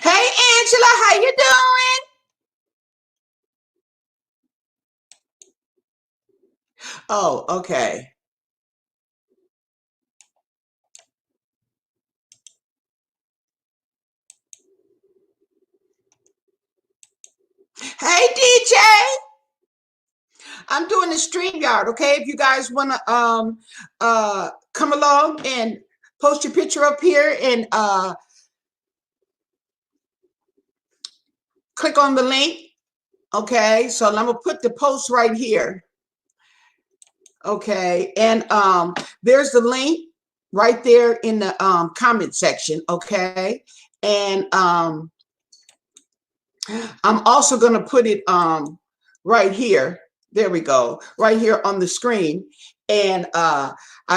Hey, Angela, how you doing? Oh, okay. Hey, DJ. I'm doing the StreamYard, okay? If you guys want to come along and post your picture up here and click on the link, okay? So I'm gonna put the post right here, okay? And there's the link right there in the comment section, okay? And I'm also gonna put it right here. There we go, right here on the screen. And I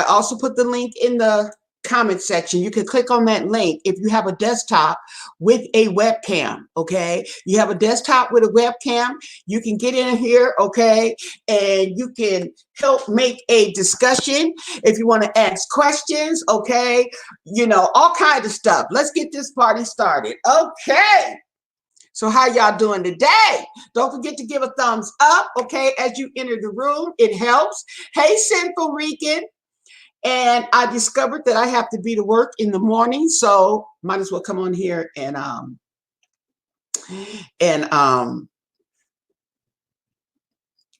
also put the link in the comment section. You can click on that link if you have a desktop with a webcam, okay? You have a desktop with a webcam, you can get in here, okay? And you can help make a discussion if you want to ask questions, okay? You know, all kinds of stuff. Let's get this party started, okay? So how y'all doing today? Don't forget to give a thumbs up, okay, as you enter the room. It helps. Hey, Sinful Rican. And I discovered that I have to be to work in the morning, so might as well come on here and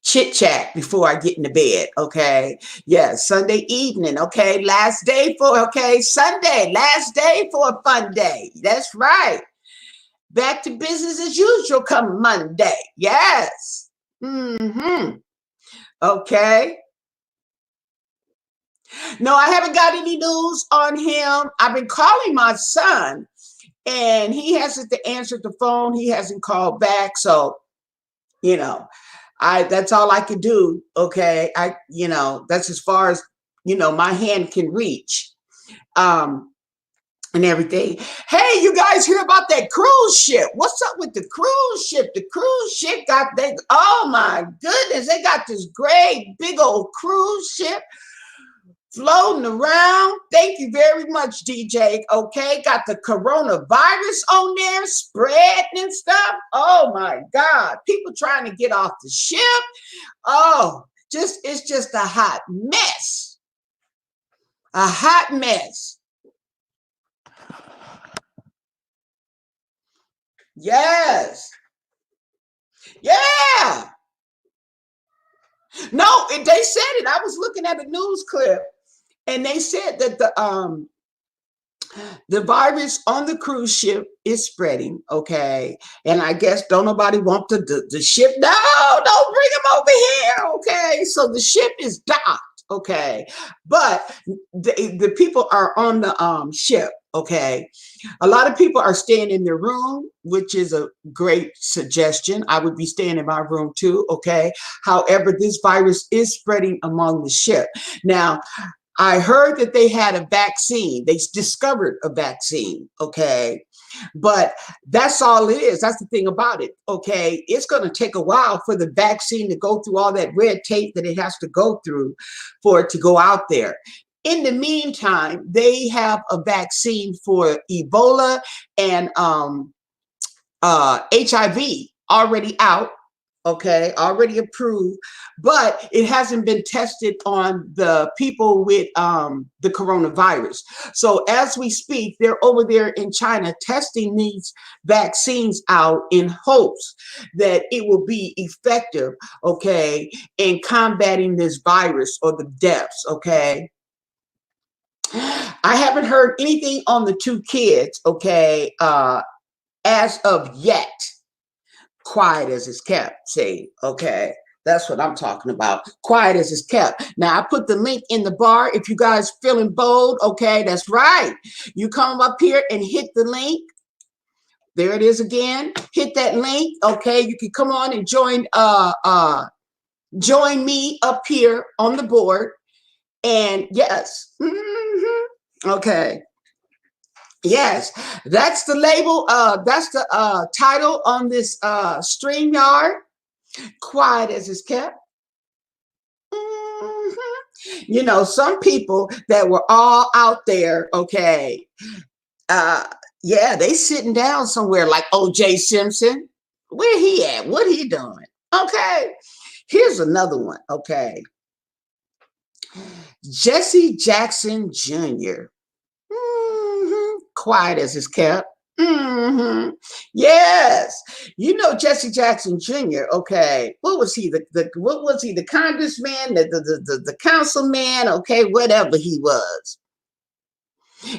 chit chat before I get into bed, okay? Yeah, Sunday evening, okay? Last day for, okay, Sunday, last day for a fun day. That's right. Back to business as usual come Monday. Yes. Mm-hmm. Okay. No, I haven't got any news on him. I've been calling my son and he hasn't answered the phone. He hasn't called back. So, you know, that's all I can do. Okay. That's as far as, my hand can reach. And everything. Hey, you guys hear about that cruise ship? What's up with the cruise ship? The cruise ship oh my goodness, they got this great big old cruise ship floating around. Thank you very much, DJ. Okay, got the coronavirus on there spreading and stuff. Oh my God, people trying to get off the ship. Oh, it's just a hot mess. A hot mess. Yes. Yeah. No, they said it. I was looking at a news clip and they said that the virus on the cruise ship is spreading, okay? And I guess don't nobody want the ship. No, don't bring them over here, okay? So the ship is docked, okay? But the people are on the ship, okay? A lot of people are staying in their room, which is a great suggestion. I would be staying in my room too, okay? However, this virus is spreading among the ship. Now, I heard that they had a vaccine. They discovered a vaccine, okay? But that's all it is. That's the thing about it, okay? It's going to take a while for the vaccine to go through all that red tape that it has to go through for it to go out there. In the meantime, they have a vaccine for Ebola and HIV already out, okay, already approved, but it hasn't been tested on the people with the coronavirus. So as we speak, they're over there in China testing these vaccines out in hopes that it will be effective, okay, in combating this virus or the deaths, okay. I haven't heard anything on the two kids, okay, as of yet. Quiet as it's kept, see, okay, that's what I'm talking about. Quiet as it's kept. Now I put the link in the bar if you guys feeling bold, okay, that's right. You come up here and hit the link. There it is again. Hit that link, okay. You can come on and join me up here on the board. And yes, okay. Yes, that's the label. That's the title on this StreamYard. Quiet as it's kept. Some people that were all out there, okay, Yeah, they sitting down somewhere like O.J. Simpson. Where he at? What he doing? Okay. Here's another one. Okay. Jesse Jackson Jr. Quiet as is kept. Yes. You know Jesse Jackson Jr. Okay. What was he? What was he? The congressman, the councilman, okay, whatever he was.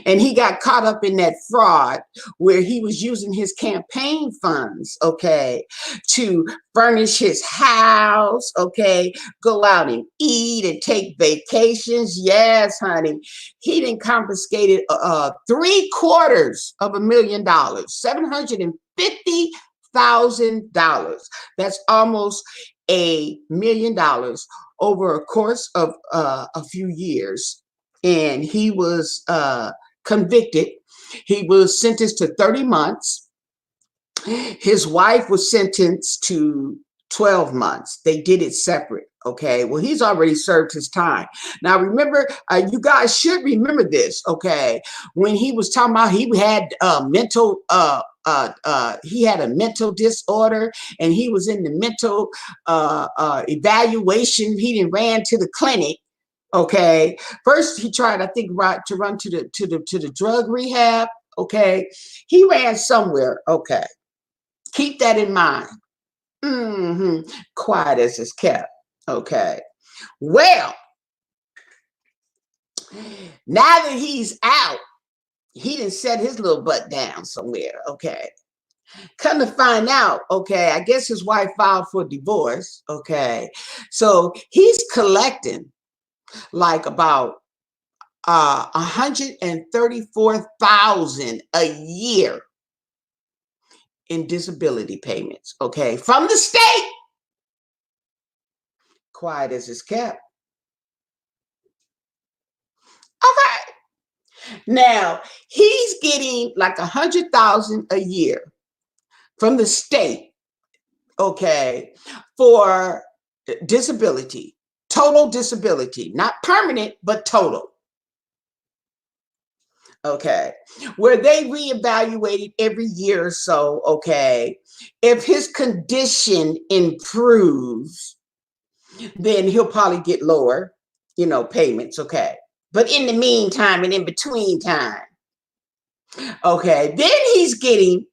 And he got caught up in that fraud where he was using his campaign funds, okay, to furnish his house, okay, go out and eat and take vacations. Yes, honey. He done confiscated $750,000, $750,000. That's almost $1 million over a course of a few years. And he was convicted. He was sentenced to 30 months. His wife was sentenced to 12 months. They did it separate. Okay. Well, he's already served his time. Now, remember, you guys should remember this. Okay. When he was talking about he had he had a mental disorder and he was in the mental evaluation. He didn't ran to the clinic. Okay. First, he tried, I think, to run to the drug rehab. Okay. He ran somewhere. Okay. Keep that in mind. Quiet as it's kept. Okay. Well, now that he's out, he didn't set his little butt down somewhere. Okay. Come to find out, okay, I guess his wife filed for divorce. Okay. So he's collecting like about 134,000 a year in disability payments, okay, from the state. Quiet as it's kept. Okay. Now he's getting like 100,000 a year from the state, okay, for disability, total disability, not permanent, but total. Okay, where they reevaluate it every year or so. Okay, if his condition improves, then he'll probably get lower, payments. Okay, but in the meantime and in between time, okay, then he's getting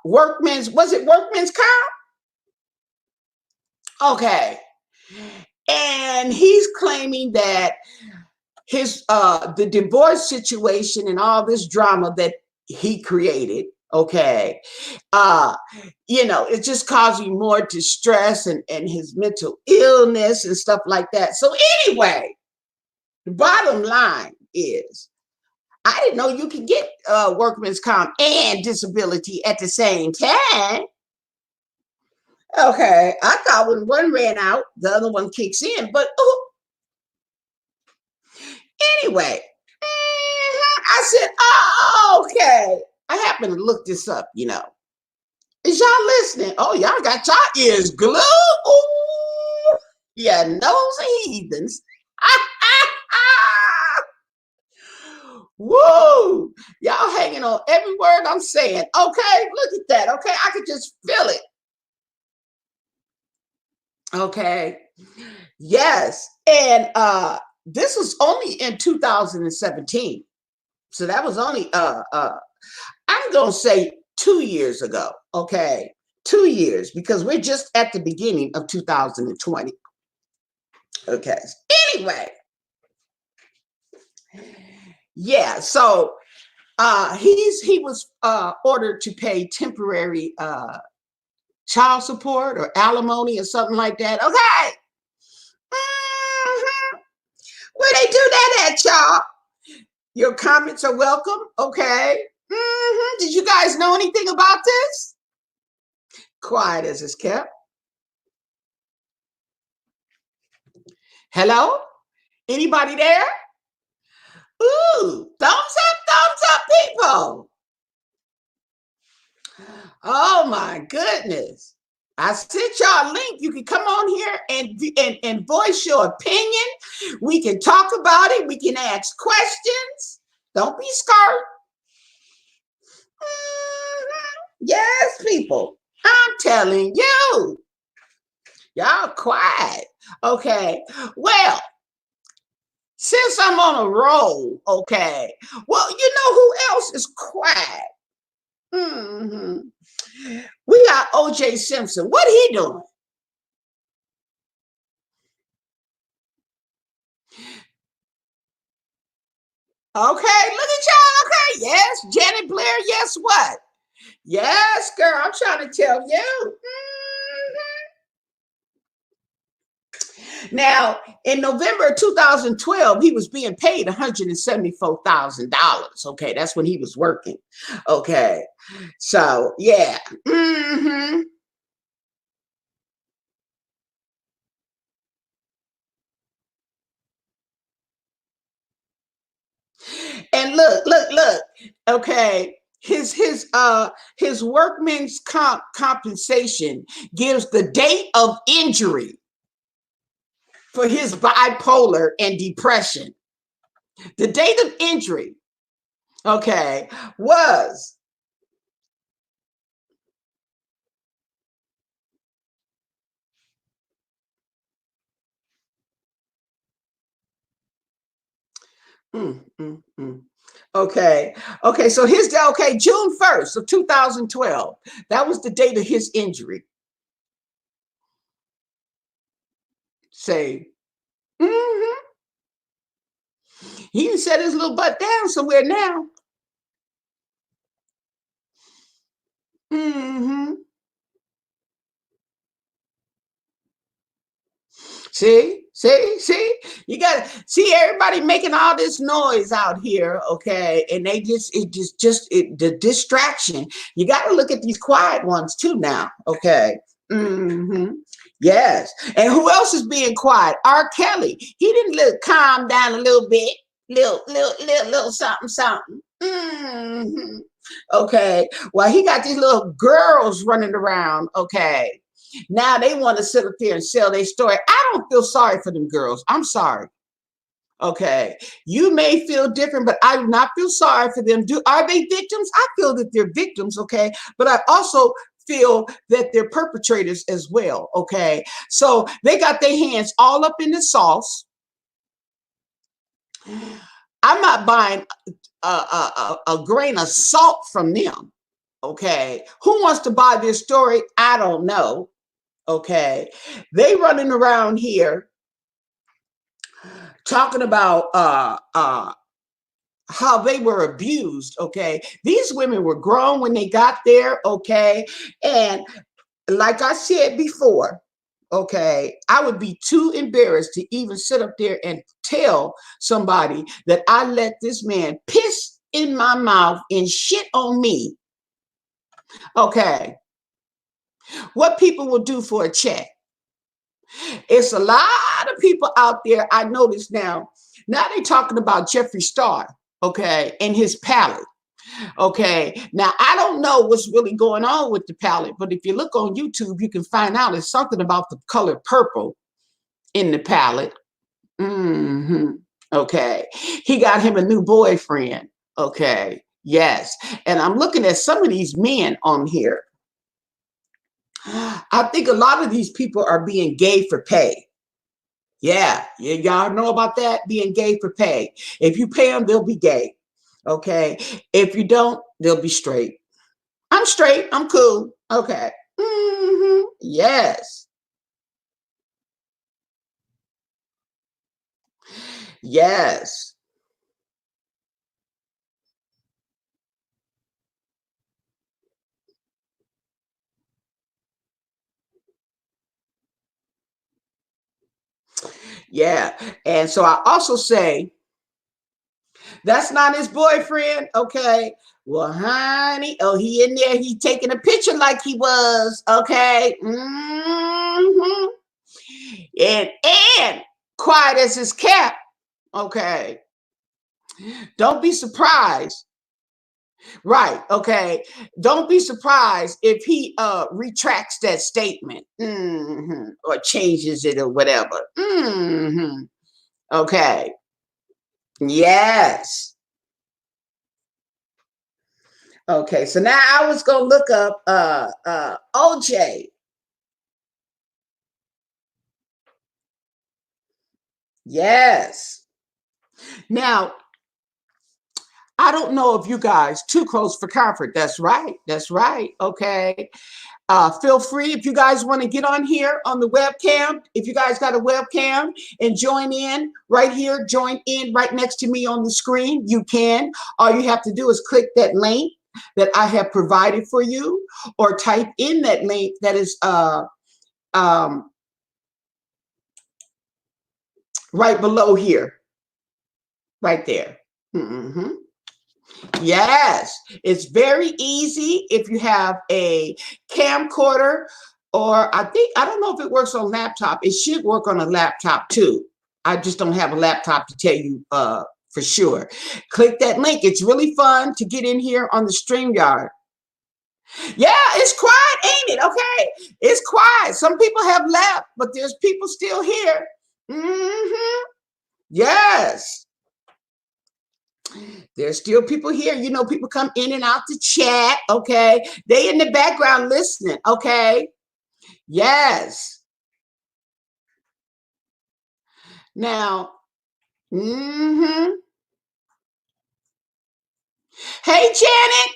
workman's comp? Okay, and he's claiming that his the divorce situation and all this drama that he created, okay, it's just causing more distress and his mental illness and stuff like that. So anyway, the bottom line is I didn't know you could get workman's comp and disability at the same time. Okay, I thought when one ran out, the other one kicks in. But anyway, I said, oh, okay. I happened to look this up, Is y'all listening? Oh, y'all got y'all ears glued. Ooh, yeah, nosy heathens. Woo! Y'all hanging on every word I'm saying. Okay, look at that. Okay, I could just feel it. Okay. Yes. And this was only in 2017. So that was only I'm gonna say 2 years ago. Okay. 2 years, because we're just at the beginning of 2020. Okay. Anyway. Yeah, so he was ordered to pay temporary child support or alimony or something like that. Okay. Where they do that at, y'all? Your comments are welcome. Okay. Did you guys know anything about this? Quiet as it's kept. Hello? Anybody there? Ooh, thumbs up, people. Oh my goodness. I sent y'all a link. You can come on here and voice your opinion. We can talk about it. We can ask questions. Don't be scared. Yes, people. I'm telling you, y'all quiet. Okay. Well, since I'm on a roll, okay. Well, you know who else is quiet? hmm We got OJ Simpson. What he doing? Okay, look at y'all. Okay, yes, Janet Blair. Yes, what? Yes, girl. I'm trying to tell you. Now, in November 2012, he was being paid $174,000. Okay, that's when he was working. Okay, so yeah. And look. Okay, his workman's compensation gives the date of injury for his bipolar and depression. The date of injury, okay, was mm. Okay. Okay. So his okay, June 1st of 2012. That was the date of his injury. Say, mm-hmm. He set his little butt down somewhere now. Mm-hmm. See, you gotta see everybody making all this noise out here, okay? And they the distraction. You gotta look at these quiet ones too now, okay? Mm-hmm. Yes. And who else is being quiet? R. Kelly. He didn't calm down a little bit, little something, something. Mm-hmm. Okay. Well, he got these little girls running around, okay? Now they want to sit up there and sell their story. I don't feel sorry for them girls. I'm sorry. Okay. You may feel different, but I do not feel sorry for them. Are they victims? I feel that they're victims, okay? But I also feel that they're perpetrators as well, okay? So they got their hands all up in the sauce. I'm not buying a grain of salt from them, okay? Who wants to buy this story? I don't know. Okay. They running around here talking about how they were abused. Okay. These women were grown when they got there. Okay. And like I said before, okay, I would be too embarrassed to even sit up there and tell somebody that I let this man piss in my mouth and shit on me. Okay. What people will do for a check. It's a lot of people out there. I notice now. Now they talking about Jeffree Star, okay, and his palette. Okay. Now I don't know what's really going on with the palette, but if you look on YouTube, you can find out it's something about the color purple in the palette. hmm Okay. He got him a new boyfriend. Okay. Yes. And I'm looking at some of these men on here. I think a lot of these people are being gay for pay. Yeah, y'all know about that being gay for pay. If you pay them, they'll be gay. Okay. If you don't, they'll be straight. I'm straight. I'm cool. Okay. Yes. Yes. Yeah. And so I also say that's not his boyfriend. Okay. Well, honey, oh, he in there. He taking a picture like he was. Okay. And and quiet as his cat. Okay. Don't be surprised. Right. Okay. Don't be surprised if he retracts that statement or changes it or whatever. Okay. Yes. Okay, so now I was gonna look up OJ. Yes. Now, I don't know if you guys too close for comfort. That's right. That's right. Okay. Feel free if you guys want to get on here on the webcam. If you guys got a webcam and join in right here, join in right next to me on the screen, you can. All you have to do is click that link that I have provided for you, or type in that link that is um, right below here, right there. Mm-hmm. Yes, it's very easy if you have a camcorder, or I don't know if it works on laptop. It should work on a laptop too. I just don't have a laptop to tell you for sure. Click that link. It's really fun to get in here on the StreamYard. Yeah, it's quiet, ain't it? Okay, it's quiet. Some people have left, but there's people still here. Mm-hmm. Yes. There's still people here. You know, people come in and out to chat. Okay. They in the background listening. Okay. Yes. Now, mm-hmm. Hey, Janet,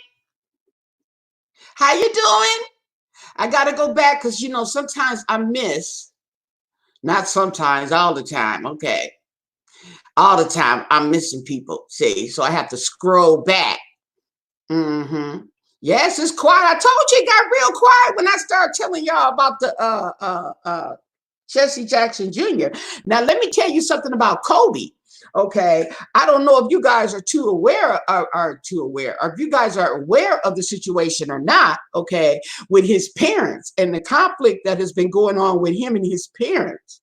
how you doing? I got to go back because, you know, sometimes I miss, not sometimes, all the time. Okay. All the time I'm missing people. See, so I have to scroll back. Mm-hmm. Yes, it's quiet. I told you it got real quiet when I started telling y'all about the Jesse Jackson Jr. Now, let me tell you something about Kobe. Okay, I don't know if you guys are too aware, or if you guys are aware of the situation or not. Okay, with his parents and the conflict that has been going on with him and his parents.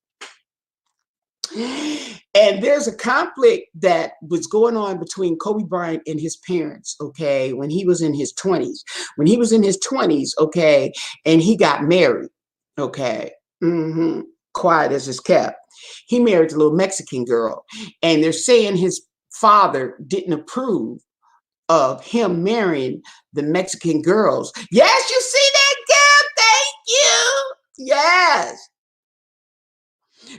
And there's a conflict that was going on between Kobe Bryant and his parents, okay, when he was in his 20s. When he was in his 20s, okay, and he got married, okay. Mm-hmm. Quiet as is kept. He married a little Mexican girl, and they're saying his father didn't approve of him marrying the Mexican girls. Yes, you see that, girl? Thank you. Yes.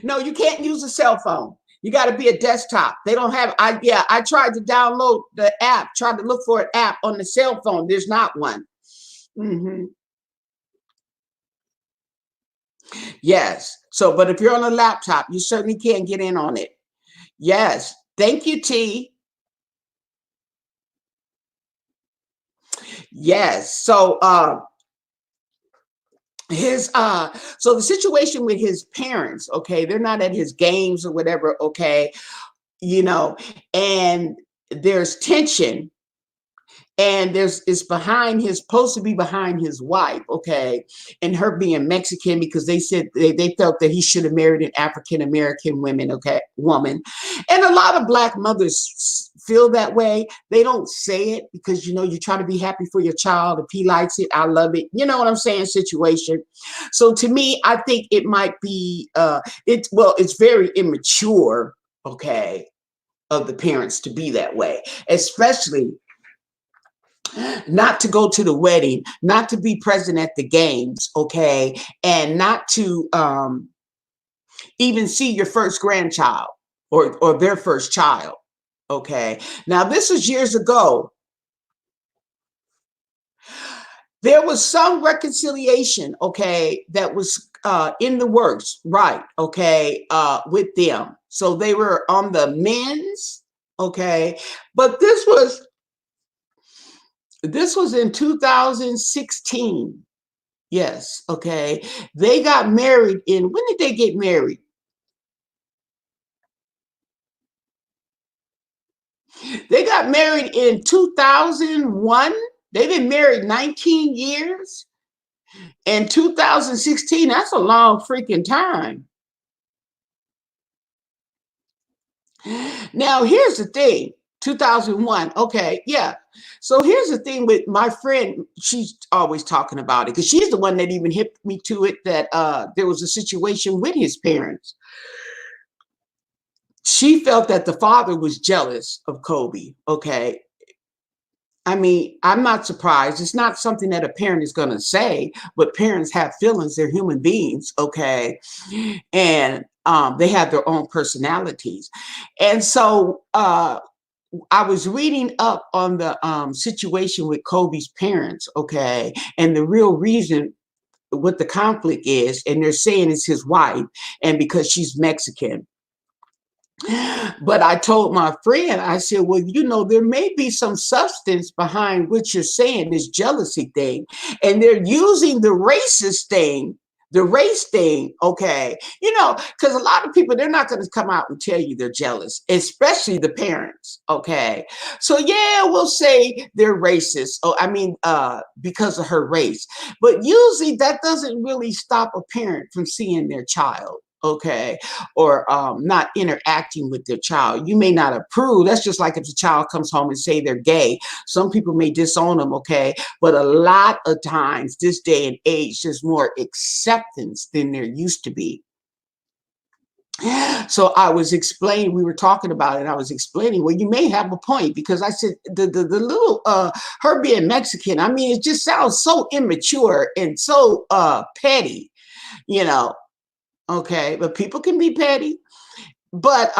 No, you can't use a cell phone. You got to be a desktop. They don't have. I tried to download the app. Tried to look for an app on the cell phone. There's not one. Mm-hmm. Yes. So, but if you're on a laptop, you certainly can get in on it. Yes. Thank you, T. Yes. So, so the situation with his parents, okay, they're not at his games or whatever, okay, you know, and there's tension, and it's behind his, supposed to be behind his wife, okay, and her being Mexican, because they said they felt that he should have married an African American woman. And a lot of black mothers feel that way. They don't say it because, you know, you try to be happy for your child. If he likes it, I love it, you know what I'm saying, situation. So to me, I think it might be it's very immature, okay, of the parents to be that way, especially not to go to the wedding, not to be present at the games, okay, and not to even see your first grandchild, or their first child, okay. Now, this was years ago. There was some reconciliation, okay, that was in the works, right, okay, with them. So they were on the men's, okay, but this was in 2016. Yes. Okay. They got married when did they get married? They got married in 2001. They've been married 19 years. And 2016, that's a long freaking time. Now, here's the thing. 2001. Okay. Yeah. So here's the thing with my friend. She's always talking about it because she's the one that even hit me to it, that there was a situation with his parents. She felt that the father was jealous of Kobe. Okay. I mean, I'm not surprised. It's not something that a parent is going to say, but parents have feelings. They're human beings, okay? And they have their own personalities. And so I was reading up on the situation with Kobe's parents, okay? And the real reason what the conflict is, and they're saying it's his wife, and because she's Mexican. But I told my friend, I said, well, you know, there may be some substance behind what you're saying, this jealousy thing. And they're using the racist thing, the race thing, okay. You know, because a lot of people, they're not going to come out and tell you they're jealous, especially the parents, okay. So yeah, we'll say they're racist. Oh, I mean, because of her race. But usually that doesn't really stop a parent from seeing their child, okay, or not interacting with their child. You may not approve. That's just like if the child comes home and say they're gay. Some people may disown them, okay, but a lot of times this day and age there's more acceptance than there used to be. So I was explaining, we were talking about it, and I was explaining, well, you may have a point, because I said the little her being Mexican, I mean, it just sounds so immature and so petty, you know. Okay, but people can be petty. But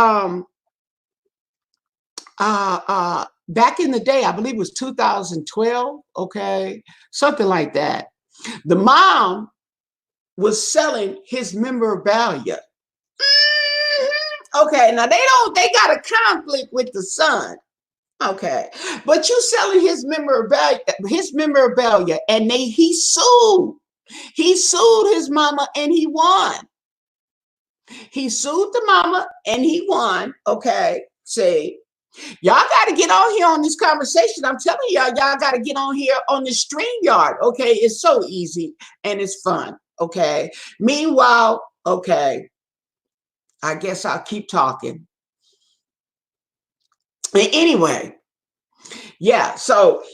back in the day, I believe it was 2012, okay, something like that. The mom was selling his memorabilia. Okay, now they got a conflict with the son. Okay, but you selling his memorabilia, and he sued. He sued his mama and he won. He sued the mama and he won. Okay, see, y'all got to get on here on this conversation. I'm telling y'all got to get on here on the StreamYard. Okay, it's so easy and it's fun. Okay. Meanwhile, okay, I guess I'll keep talking. Anyway, yeah. So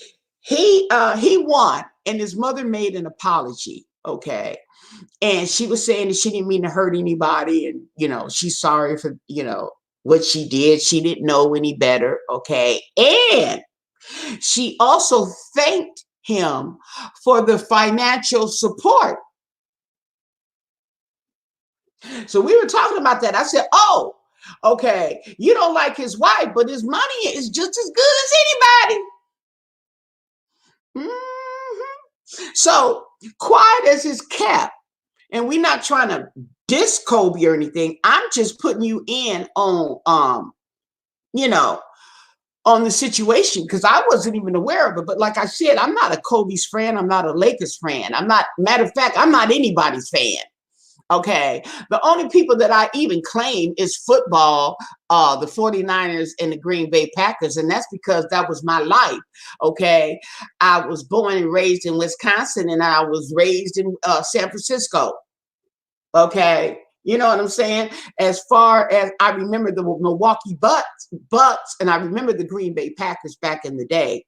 he won, and his mother made an apology. Okay, and she was saying that she didn't mean to hurt anybody, and you know she's sorry for what she did. She didn't know any better. Okay, and she also thanked him for the financial support. So we were talking about that. I said, oh, okay, you don't like his wife, but his money is just as good as anybody. So quiet as is kept, and we're not trying to diss Kobe or anything. I'm just putting you in on you know, on the situation, because I wasn't even aware of it. But like I said, I'm not a Kobe's fan. I'm not a Lakers fan. I'm not, matter of fact, I'm not anybody's fan. Okay. The only people that I even claim is football, the 49ers and the Green Bay Packers. And that's because that was my life. Okay. I was born and raised in Wisconsin, and I was raised in San Francisco. Okay. You know what I'm saying? As far as I remember the Milwaukee Bucks, and I remember the Green Bay Packers back in the day.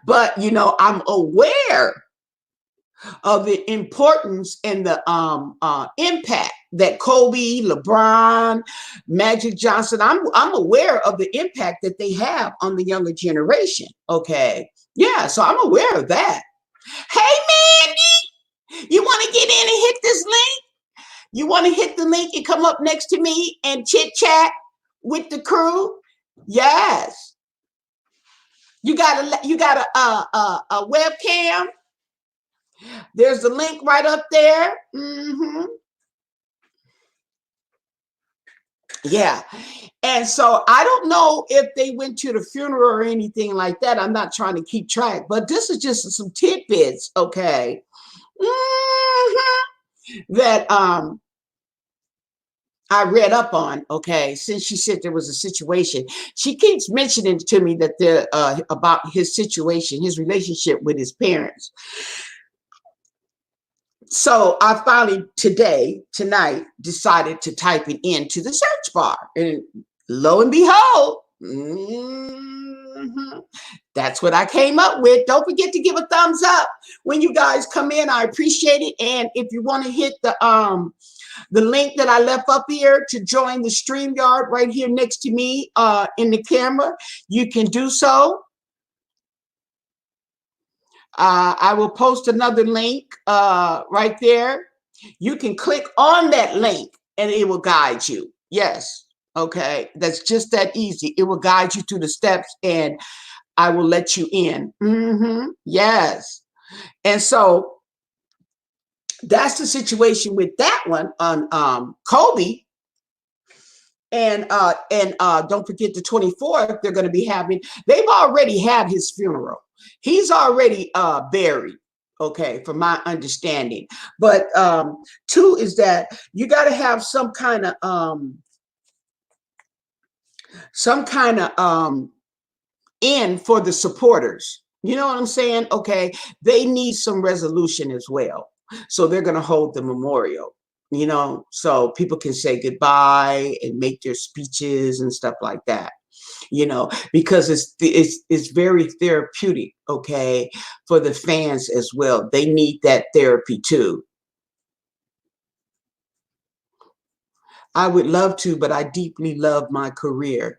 But I'm aware of the importance and the impact that Kobe, LeBron, Magic Johnson. I'm aware of the impact that they have on the younger generation. Okay, yeah, so I'm aware of that. Hey, Mandy, you want to get in and hit this link? You want to hit the link and come up next to me and chit chat with the crew? Yes. You got a webcam. There's the link right up there. Yeah. And so I don't know if they went to the funeral or anything like that. I'm not trying to keep track, but this is just some tidbits, okay? That I read up on, okay, since she said there was a situation. She keeps mentioning to me that about his situation, his relationship with his parents. So I finally tonight, decided to type it into the search bar. And lo and behold, that's what I came up with. Don't forget to give a thumbs up when you guys come in. I appreciate it. And if you want to hit the link that I left up here to join the StreamYard right here next to me in the camera, you can do so. I will post another link right there. You can click on that link and it will guide you. Yes. Okay. That's just that easy. It will guide you through the steps and I will let you in. Yes. And so that's the situation with that one on Kobe. And don't forget the 24th, they're going to be having, they've already had his funeral. He's already buried, okay, from my understanding. But two is that you got to have some kind of end for the supporters. You know what I'm saying? Okay, they need some resolution as well. So they're going to hold the memorial, you know, so people can say goodbye and make their speeches and stuff like that, you know, because it's very therapeutic, okay, for the fans as well. They need that therapy too. I would love to, but I deeply love my career.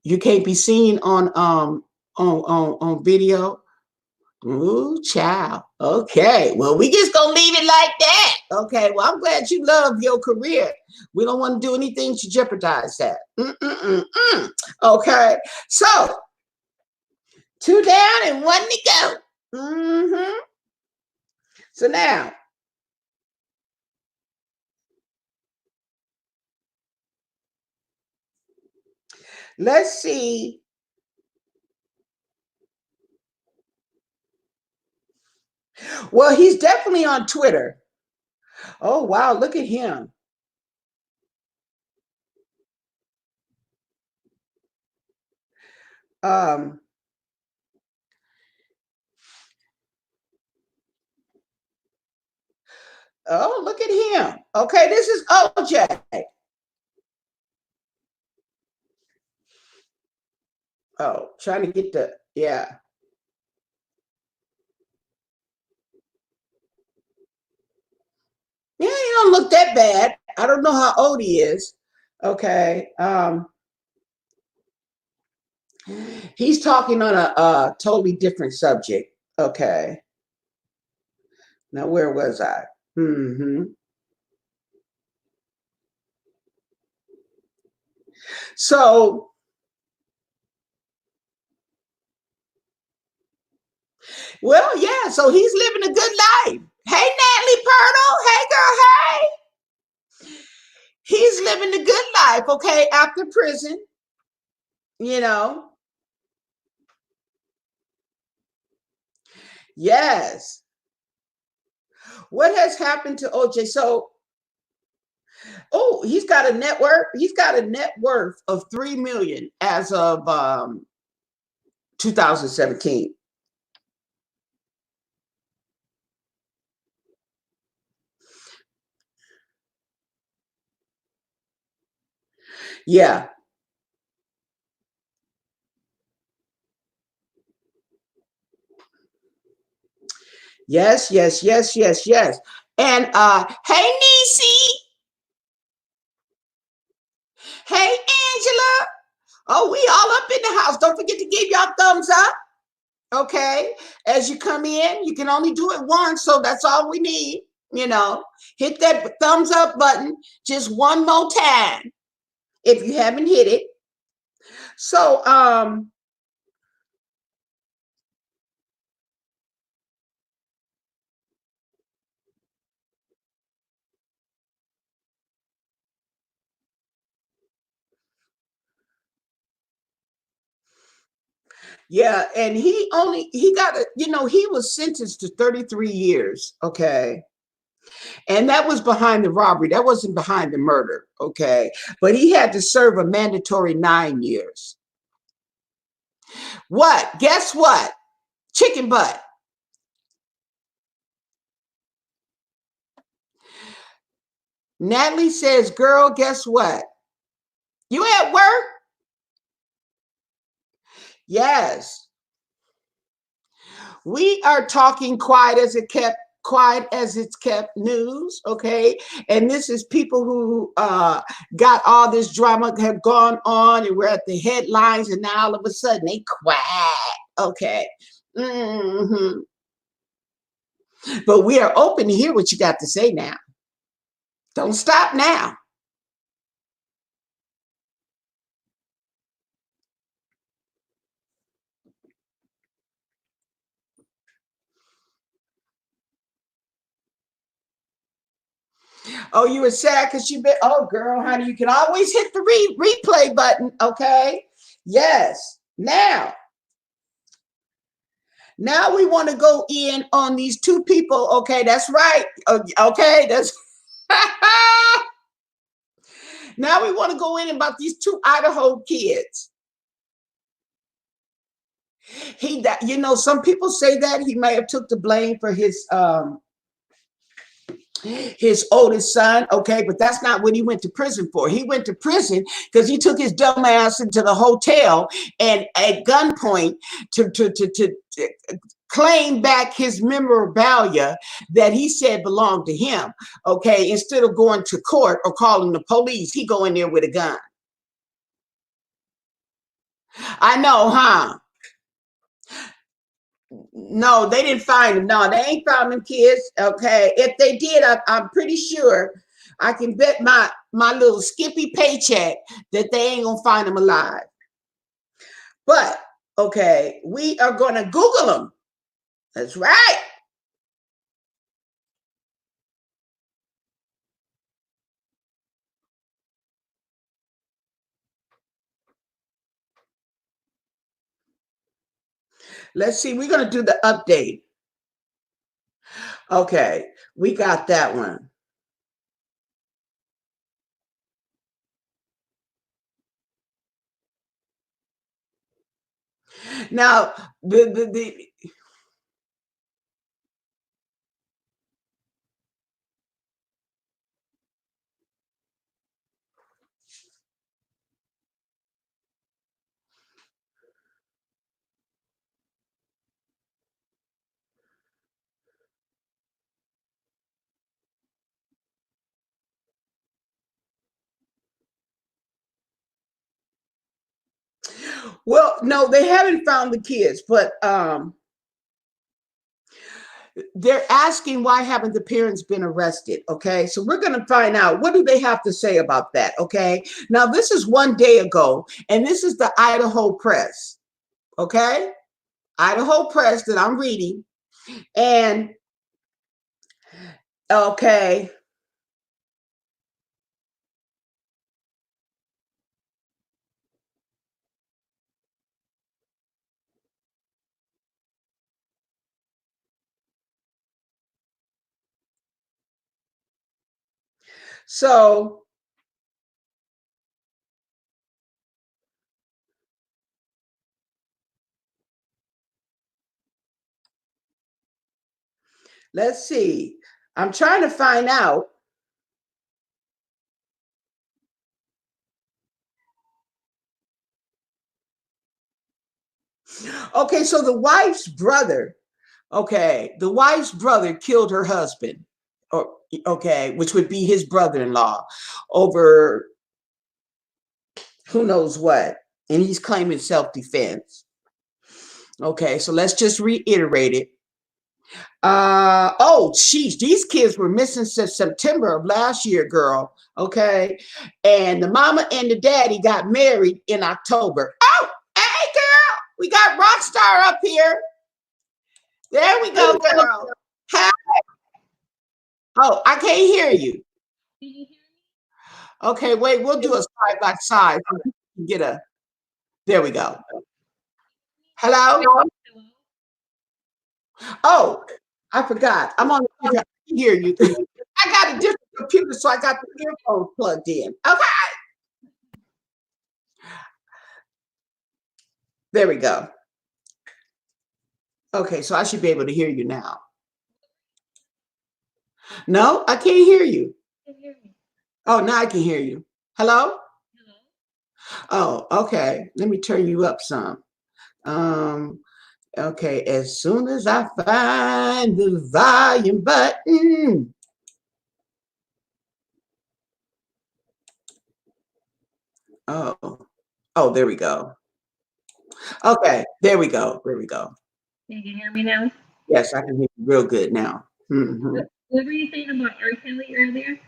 You can't be seen on video. Ooh, child. Okay. Well, we just gonna leave it like that. Okay. Well, I'm glad you love your career. We don't want to do anything to jeopardize that. Okay. So 2 down and 1 to go. So now, let's see. Well, he's definitely on Twitter. Oh, wow. Look at him. Um, oh, look at him. Okay, this is OJ. Oh, trying to get the, yeah. Yeah, he don't look that bad. I don't know how old he is. Okay. He's talking on a totally different subject. Okay. Now, where was I? So, well, yeah. So he's living a good life. Hey, Natalie Pirtle. Hey, girl. Hey. He's living a good life. Okay, after prison. You know. Yes. What has happened to OJ? So, oh, he's got a net worth. He's got a net worth of 3 million as of 2017. Yeah. Yes, yes, yes, yes, yes. And hey Niecy, hey Angela. Oh, we all up in the house. Don't forget to give y'all thumbs up. Okay. As you come in, you can only do it once, so that's all we need. You know, hit that thumbs up button just one more time if you haven't hit it. So yeah, and he got a, you know, he was sentenced to 33 years, okay? And that was behind the robbery. That wasn't behind the murder, okay? But he had to serve a mandatory 9 years. What? Guess what? Chicken butt. Natalie says, girl, guess what? You at work? Yes. We are talking quiet as it's kept news, okay? And this is people who got all this drama have gone on and we're at the headlines and now all of a sudden they quiet, okay? Hmm. But we are open to hear what you got to say now. Don't stop now. Oh, you were sad because you been. Oh, girl, honey, you can always hit the replay button. Okay. Yes. Now we want to go in on these two people. Okay, that's right. Okay, that's. Now we want to go in about these two Idaho kids. Some people say that he may have took the blame for his oldest son, okay, but that's not what he went to prison for. He went to prison because he took his dumb ass into the hotel and at gunpoint to claim back his memorabilia that he said belonged to him, okay, instead of going to court or calling the police, he go in there with a gun. I know, huh? No, they didn't find him. No, they ain't found them kids. Okay, if they did, I'm pretty sure I can bet my little Skippy paycheck that they ain't gonna find them alive. But okay, we are gonna Google them. That's right. Let's see. We're gonna do the update. Okay, we got that one. Now the well, no, they haven't found the kids, but they're asking why haven't the parents been arrested. Okay, so we're going to find out what do they have to say about that. Okay, now this is one day ago and this is the Idaho Press. Okay, Idaho Press that I'm reading. And okay, so let's see, I'm trying to find out. Okay, so the wife's brother killed her husband, or okay, which would be his brother-in-law, over who knows what, and he's claiming self-defense. Okay, so let's just reiterate it. Oh, geez, these kids were missing since September of last year, girl. Okay, and the mama and the daddy got married in October. Oh, hey, girl, we got Rockstar up here. There we go, girl. Hi. Oh, I can't hear you. Okay, wait, we'll do a side by side. So we can get a. There we go. Hello. Oh, I forgot. I'm on the computer. I can hear you. I got a different computer, so I got the earphones plugged in. Okay, there we go. Okay, so I should be able to hear you now. No, I can't hear you. Oh, now I can hear you. Hello? Oh, okay. Let me turn you up some. Um, okay, as soon as I find the volume button. Oh, oh, there we go. Okay, there we go. There we go. You can hear me now? Yes, I can hear you real good now. Hmm. What were you saying about R. Kelly earlier?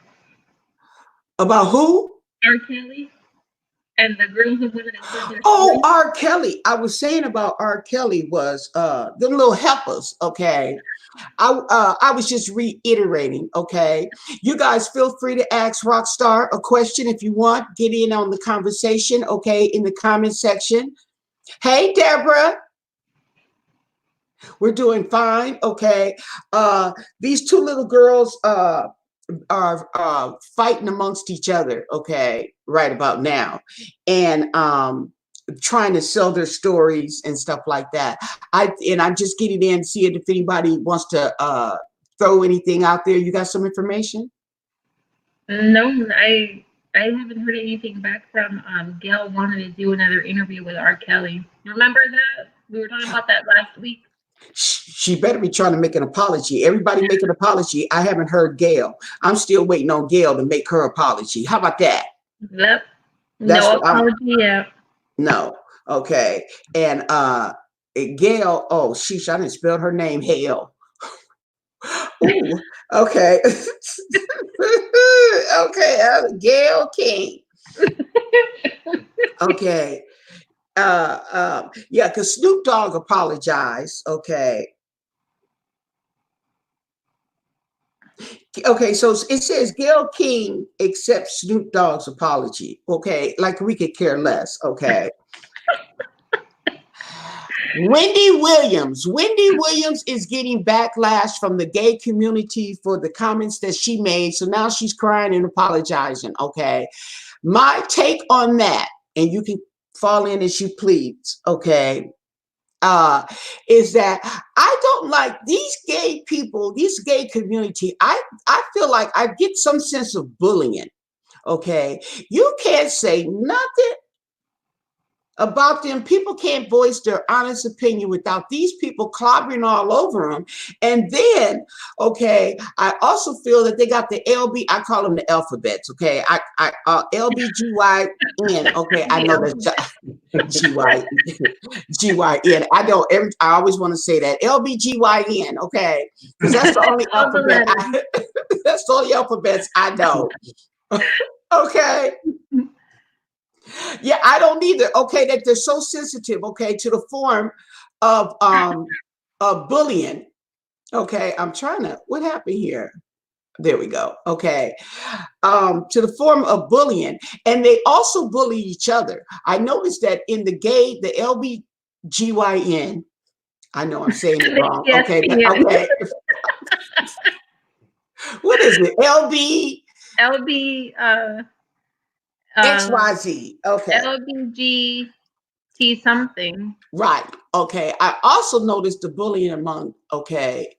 About who? R. Kelly and the girls who wanted to tell their Oh, story? R. Kelly. I was saying about R. Kelly was them little heifers. Okay, I was just reiterating. Okay, you guys feel free to ask Rockstar a question if you want. Get in on the conversation. Okay, in the comment section. Hey, Deborah. We're doing fine. Okay. These two little girls are fighting amongst each other. Okay, right about now, and trying to sell their stories and stuff like that. I'm just getting in, seeing if anybody wants to throw anything out there. You got some information? No, I haven't heard anything back from Gail wanted to do another interview with R. Kelly. Remember that? We were talking about that last week. She better be trying to make an apology. Everybody make an apology. I haven't heard Gail. I'm still waiting on Gail to make her apology. How about that? Yep. That's No what I'm. apology yet. No. Okay. And Gail, oh sheesh, I didn't spell her name hell. Ooh, okay. Okay, Gail King. Okay. Yeah, because Snoop Dogg apologized. Okay. Okay, so it says Gail King accepts Snoop Dogg's apology. Okay, like we could care less. Okay. Wendy Williams. Wendy Williams is getting backlash from the gay community for the comments that she made. So now she's crying and apologizing. Okay. My take on that, and you can fall in as you please, okay, is that I don't like these gay people, this gay community. I feel like I get some sense of bullying. Okay. You can't say nothing about them. People can't voice their honest opinion without these people clobbering all over them. And then, okay, I also feel that they got the LB, I call them the alphabets, okay? LBGYN, okay, I know that's GY, GYN. I always want to say that LBGYN, okay? Because that's the only All the alphabet, letters. that's the only alphabets I know, okay? Yeah, I don't either. Okay, that they're so sensitive, okay, to the form of bullying. Okay, I'm trying to, what happened here? There we go. Okay. To the form of bullying. And they also bully each other. I noticed that in the gay, the LBGYN, I know I'm saying it wrong. Yes, Okay, yes. okay. What is it? LB XYZ. Okay. LBGT something. Right. Okay. I also noticed the bullying among, okay,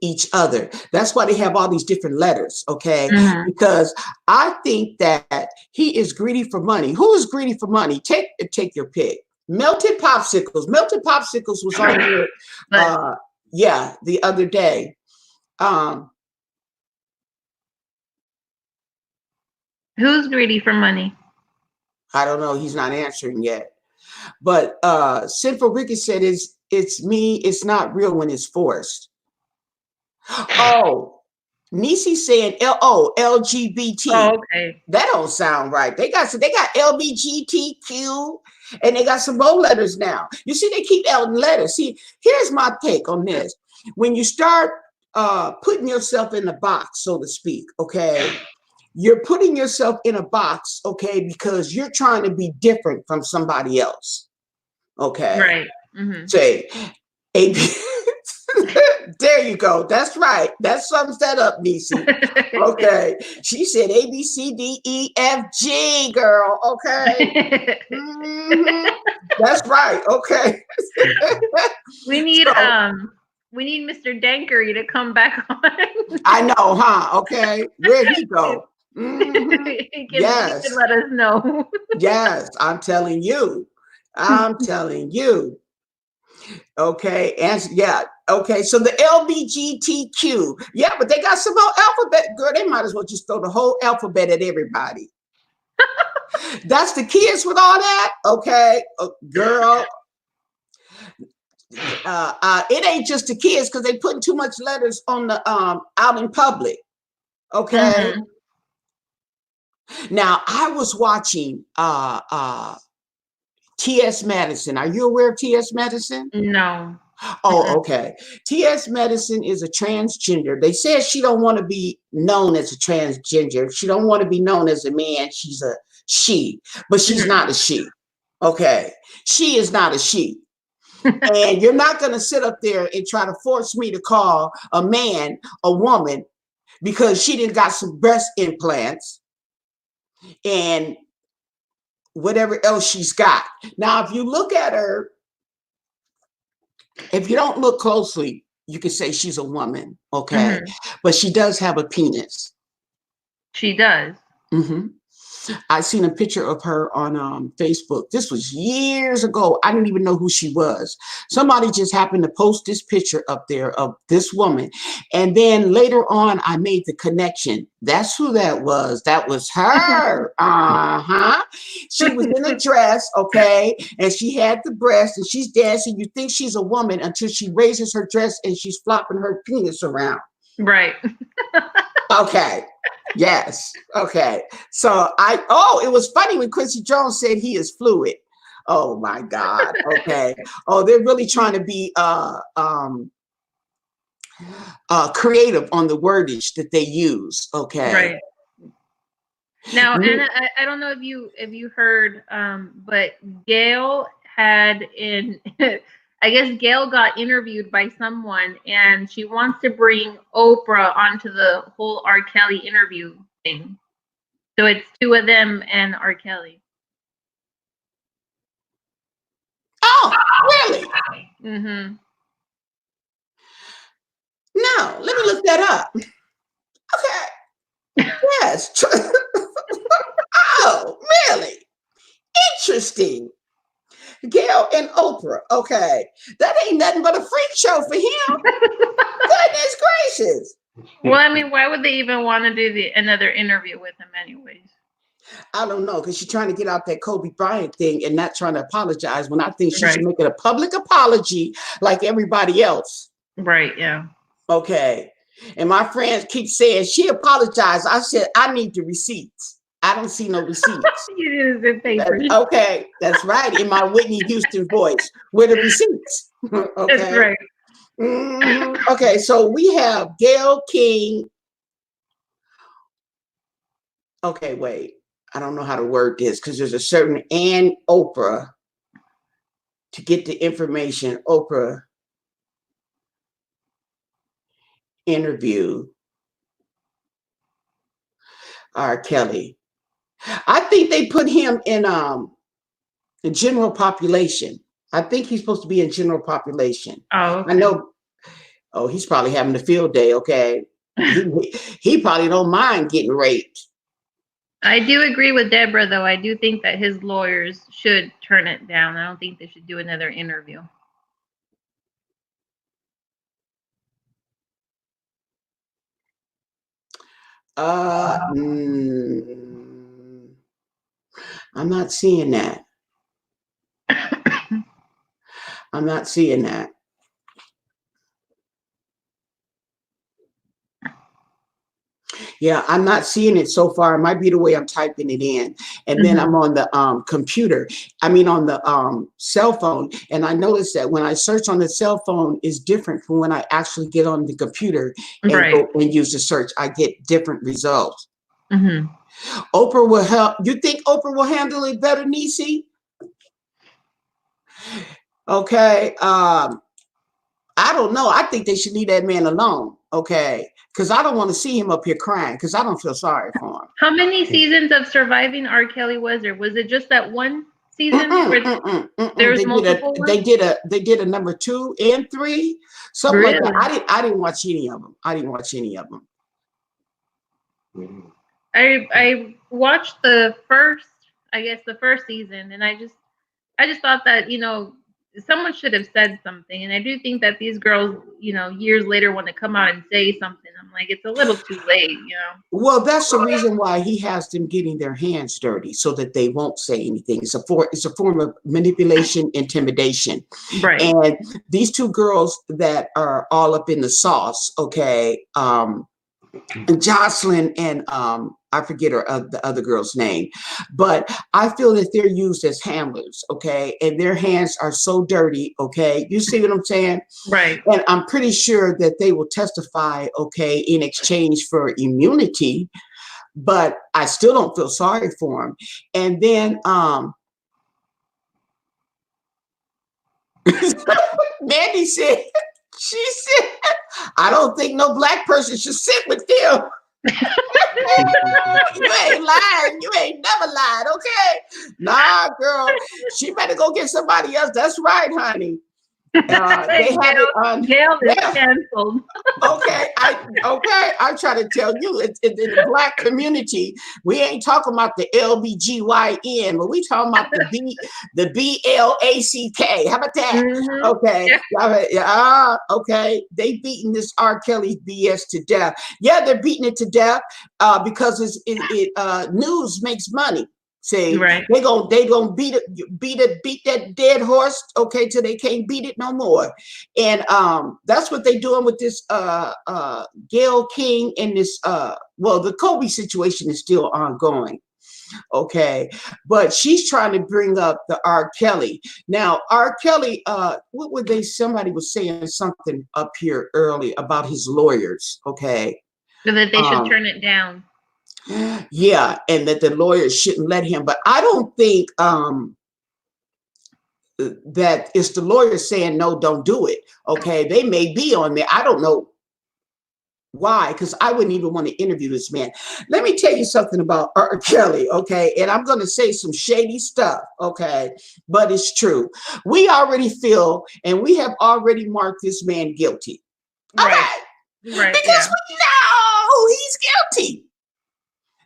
each other. That's why they have all these different letters, okay? Mhm. Because I think that he is greedy for money. Who is greedy for money? Take your pick. Melted Popsicles. Melted Popsicles was on here, But yeah, the other day. Um, who's greedy for money? I don't know. He's not answering yet. But Sinful Ricky said, it's me. It's not real when it's forced. Oh, Nisi saying LGBT. Oh, okay. That don't sound right. They got LBGTQ and they got some more letters now. You see, they keep adding letters. See, here's my take on this. When you start putting yourself in a box, so to speak, okay, you're putting yourself in a box, okay, because you're trying to be different from somebody else. Okay. Right. Mm-hmm. Say, AB. There you go. That's right. That sums that up, Nisi. Okay. She said A, B, C, D, E, F, G, girl. Okay. Mm-hmm. That's right. Okay. we need So, we need Mr. Dankery to come back on. I know, huh? Okay. Where'd he go? Mm-hmm. he Yes. can let us know. Yes. I'm telling you. I'm telling you. Okay. And yeah. Okay. So the LBGTQ. Yeah, but they got some more alphabet. Girl, they might as well just throw the whole alphabet at everybody. That's the kids with all that. Okay. Girl. it ain't just the kids because they putting too much letters on the out in public. Okay. Mm-hmm. Now I was watching T.S. Madison. Are you aware of T.S. Madison? No. Oh, okay. T.S. Madison is a transgender. They said she don't want to be known as a transgender. She don't want to be known as a man. She's a she, but she's not a she. Okay. She is not a she. And you're not going to sit up there and try to force me to call a man a woman because she didn't got some breast implants and whatever else she's got. Now, if you look at her, if you don't look closely, you can say she's a woman, okay? But she does have a penis. She does. I seen a picture of her on Facebook. This was years ago. I didn't even know who she was. Somebody just happened to post this picture up there of this woman. And then later on, I made the connection. That's who that was. That was her. She was in a dress, okay? And she had the breast and she's dancing. You think she's a woman until she raises her dress and she's flopping her penis around. Right. Okay. Yes. Okay. So it was funny when Quincy Jones said he is fluid. Oh my God. Okay. Oh, they're really trying to be creative on the wordage that they use. Okay. Right. Now, Anna, I don't know if you heard, but Gail had in I guess Gail got interviewed by someone and she wants to bring Oprah onto the whole R. Kelly interview thing. So it's two of them and R. Kelly. Oh, really? Mm-hmm. No, let me look that up. Okay. Yes. Oh, really? Interesting. Gail and Oprah. Okay. That ain't nothing but a freak show for him. Goodness gracious. Well, I mean, why would they even want to do another interview with him anyways? I don't know, because she's trying to get out that Kobe Bryant thing and not trying to apologize when I think she should make it a public apology like everybody else. Right, yeah. Okay. And my friends keep saying she apologized. I said, I need the receipts. I don't see no receipts. You did paper. Okay, that's right. In my Whitney Houston voice, where the receipts. Okay. That's right. Okay, so we have Gayle King. Okay, wait. I don't know how to word this because there's a certain Ann Oprah to get the information. Oprah interview R. Kelly. I think they put him in the general population. I think he's supposed to be in general population. Oh, okay. I know. Oh, he's probably having a field day. Okay, he probably don't mind getting raped. I do agree with Deborah, though. I do think that his lawyers should turn it down. I don't think they should do another interview. I'm not seeing that. I'm not seeing that. Yeah, I'm not seeing it so far. It might be the way I'm typing it in. And then I'm on the computer. I mean, on the cell phone. And I noticed that when I search on the cell phone is different from when I actually get on the computer and go and use the search. I get different results. Oprah will help. You think Oprah will handle it better, Niecy? Okay. I don't know. I think they should leave that man alone. Okay. Because I don't want to see him up here crying because I don't feel sorry for him. How many seasons of Surviving R. Kelly was there? Was it just that one season? There's multiple ones? They did a number 2 and 3, something like that. I didn't watch any of them. I watched the first season, and I just thought that someone should have said something. And I do think that these girls, years later want to come out and say something. I'm like, it's a little too late. Well, that's the reason why he has them getting their hands dirty so that they won't say anything. It's a form of manipulation, intimidation. Right. And these two girls that are all up in the sauce, okay, Jocelyn and I forget the other girl's name, but I feel that they're used as handlers, okay, and their hands are so dirty, okay. You see what I'm saying? Right. And I'm pretty sure that they will testify, okay, in exchange for immunity, but I still don't feel sorry for them. And then Mandy said, she said, I don't think no Black person should sit with them. You ain't lying. You ain't never lied, okay? Nah, girl. She better go get somebody else. That's right, honey. They have it on. Gail is canceled. Okay, I try to tell you, in the Black community, we ain't talking about the LBGYN, but we talking about the BLACK. How about that? Mm-hmm. Okay, yeah, okay. They beating this R. Kelly BS to death. Yeah, they're beating it to death because news makes money. See, right. they gonna beat that dead horse, okay, till they can't beat it no more. And that's what they doing with this Gayle King and this the Kobe situation is still ongoing. Okay, but she's trying to bring up the R. Kelly. Now, R. Kelly, somebody was saying something up here early about his lawyers, okay? So that they should turn it down. Yeah, and that the lawyers shouldn't let him. But I don't think that it's the lawyers saying no, don't do it. Okay, they may be on there. I don't know why, because I wouldn't even want to interview this man. Let me tell you something about R. Kelly, okay? And I'm going to say some shady stuff, okay? But it's true. We already feel, and we have already marked this man guilty. Right. Right. Because we know he's guilty.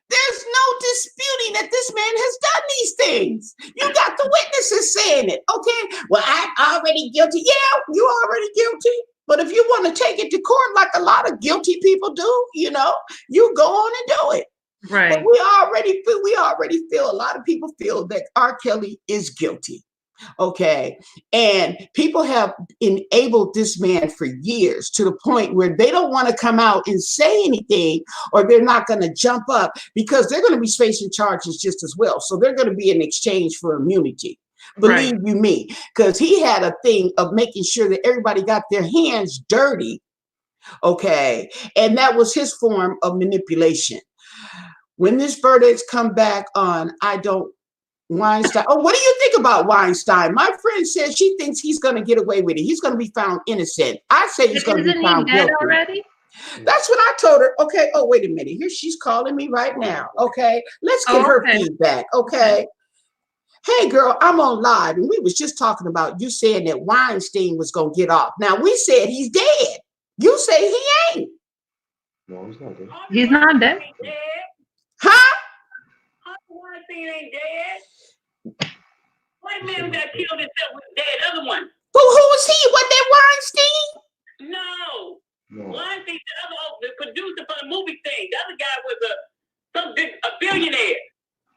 There's no disputing that this man has done these things. You got the witnesses saying it, okay? Well, I'm already guilty. Yeah, you're already guilty. But if you want to take it to court like a lot of guilty people do, you go on and do it. Right. But we already feel, a lot of people feel that R. Kelly is guilty. Okay. And people have enabled this man for years to the point where they don't want to come out and say anything, or they're not going to jump up because they're going to be facing charges just as well. So they're going to be in exchange for immunity. Believe you me, because he had a thing of making sure that everybody got their hands dirty. Okay. And that was his form of manipulation. When this verdict's come back on, Weinstein. Oh, what do you think about Weinstein? My friend says she thinks he's going to get away with it. He's going to be found innocent. I say he's going to be found guilty. Already? That's what I told her. Okay. Oh, wait a minute. Here she's calling me right now. Okay. Let's get her feedback. Okay. Hey, girl, I'm on live, and we was just talking about you saying that Weinstein was going to get off. Now, we said he's dead. You say he ain't. No, he's not dead. He's not dead. Huh? Weinstein ain't dead. White man got killed himself with dead. Other one. Who was he? Was that Weinstein? No. Weinstein, the producer for the movie thing. The other guy was a billionaire.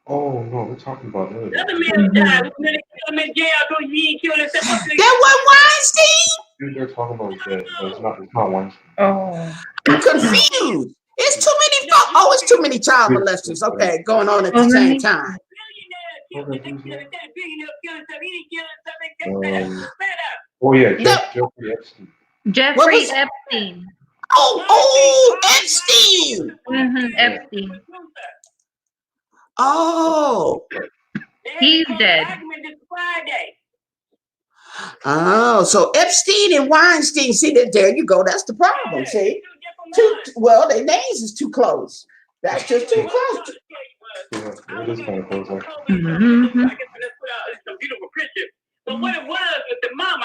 Oh no, we're talking about the other man died. When they killed him in jail, so he killed himself. That was Weinstein. Dude, they're talking about dead, but it's not Weinstein. Oh, I'm confused. It's too many. It's too many child molesters. Okay, going on at the same time. Oh yeah, Jeffrey Epstein. Jeffrey Epstein. Oh, Epstein. Mm-hmm, Epstein. Oh, he's dead. Oh, so Epstein and Weinstein. See that? There you go. That's the problem. See, their names is too close. That's just too close. Yeah, it is kind of close. Mm-hmm. But what it was with the mama,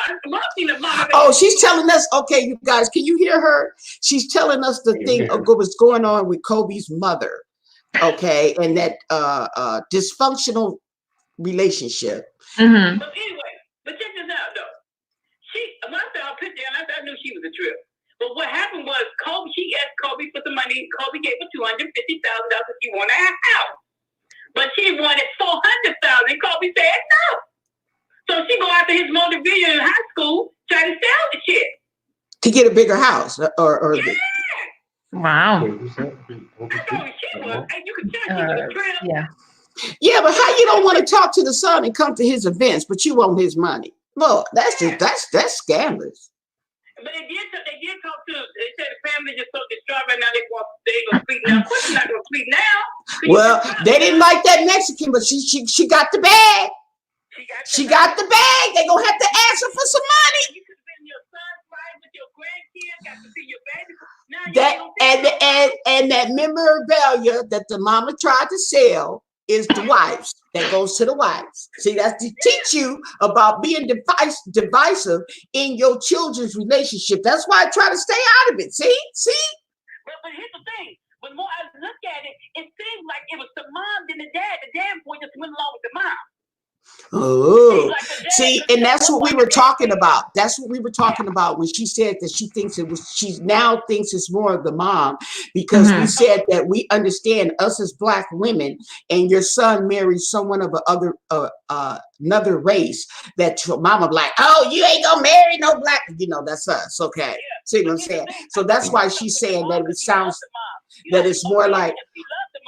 oh, she's telling us. Okay, you guys, can you hear her? She's telling us the thing of what was going on with Kobe's mother. Okay, and that dysfunctional relationship. Mm-hmm. But anyway, but check this out though. knew she was a trip. But what happened was Kobe, she asked Kobe for some money. Kobe gave her $250,000 because she wanted a house. But she wanted $400,000. Kobe said no. So she go after his motor vehicle in high school, trying to sell the shit. To get a bigger house or Yeah. Wow. Wait, who's that? That's all she was. And you could tell she was a trip. Yeah. yeah, but how you don't want to talk to the son and come to his events, but you want his money? Well, that's just that's scandalous. But they did talk to. They said the family just so distraught right now. They gonna speak now. Of course, they're not gonna speak now. Well, they didn't like that Mexican, but she got the bag. She got the bag. They gonna have to ask her for some money. You could have been your son's wife with your grandkids. Got to see your baby. Now And that memorabilia that the mama tried to sell is the wife's. That goes to the wives. See, that's to teach you about being divisive in your children's relationship. That's why I try to stay out of it. See? But here's the thing. When more I look at it, it seems like it was the mom than the dad. The dad boy just went along with the mom. Oh, see, and that's what we were talking about. That's what we were talking about when she said that she now thinks it's more of the mom, because we said that we understand us as Black women, and your son marries someone of another race, that your mama like, oh, you ain't gonna marry no Black, that's us. Okay. See what I'm saying? So that's why she's saying that it sounds that it's more like, He loved the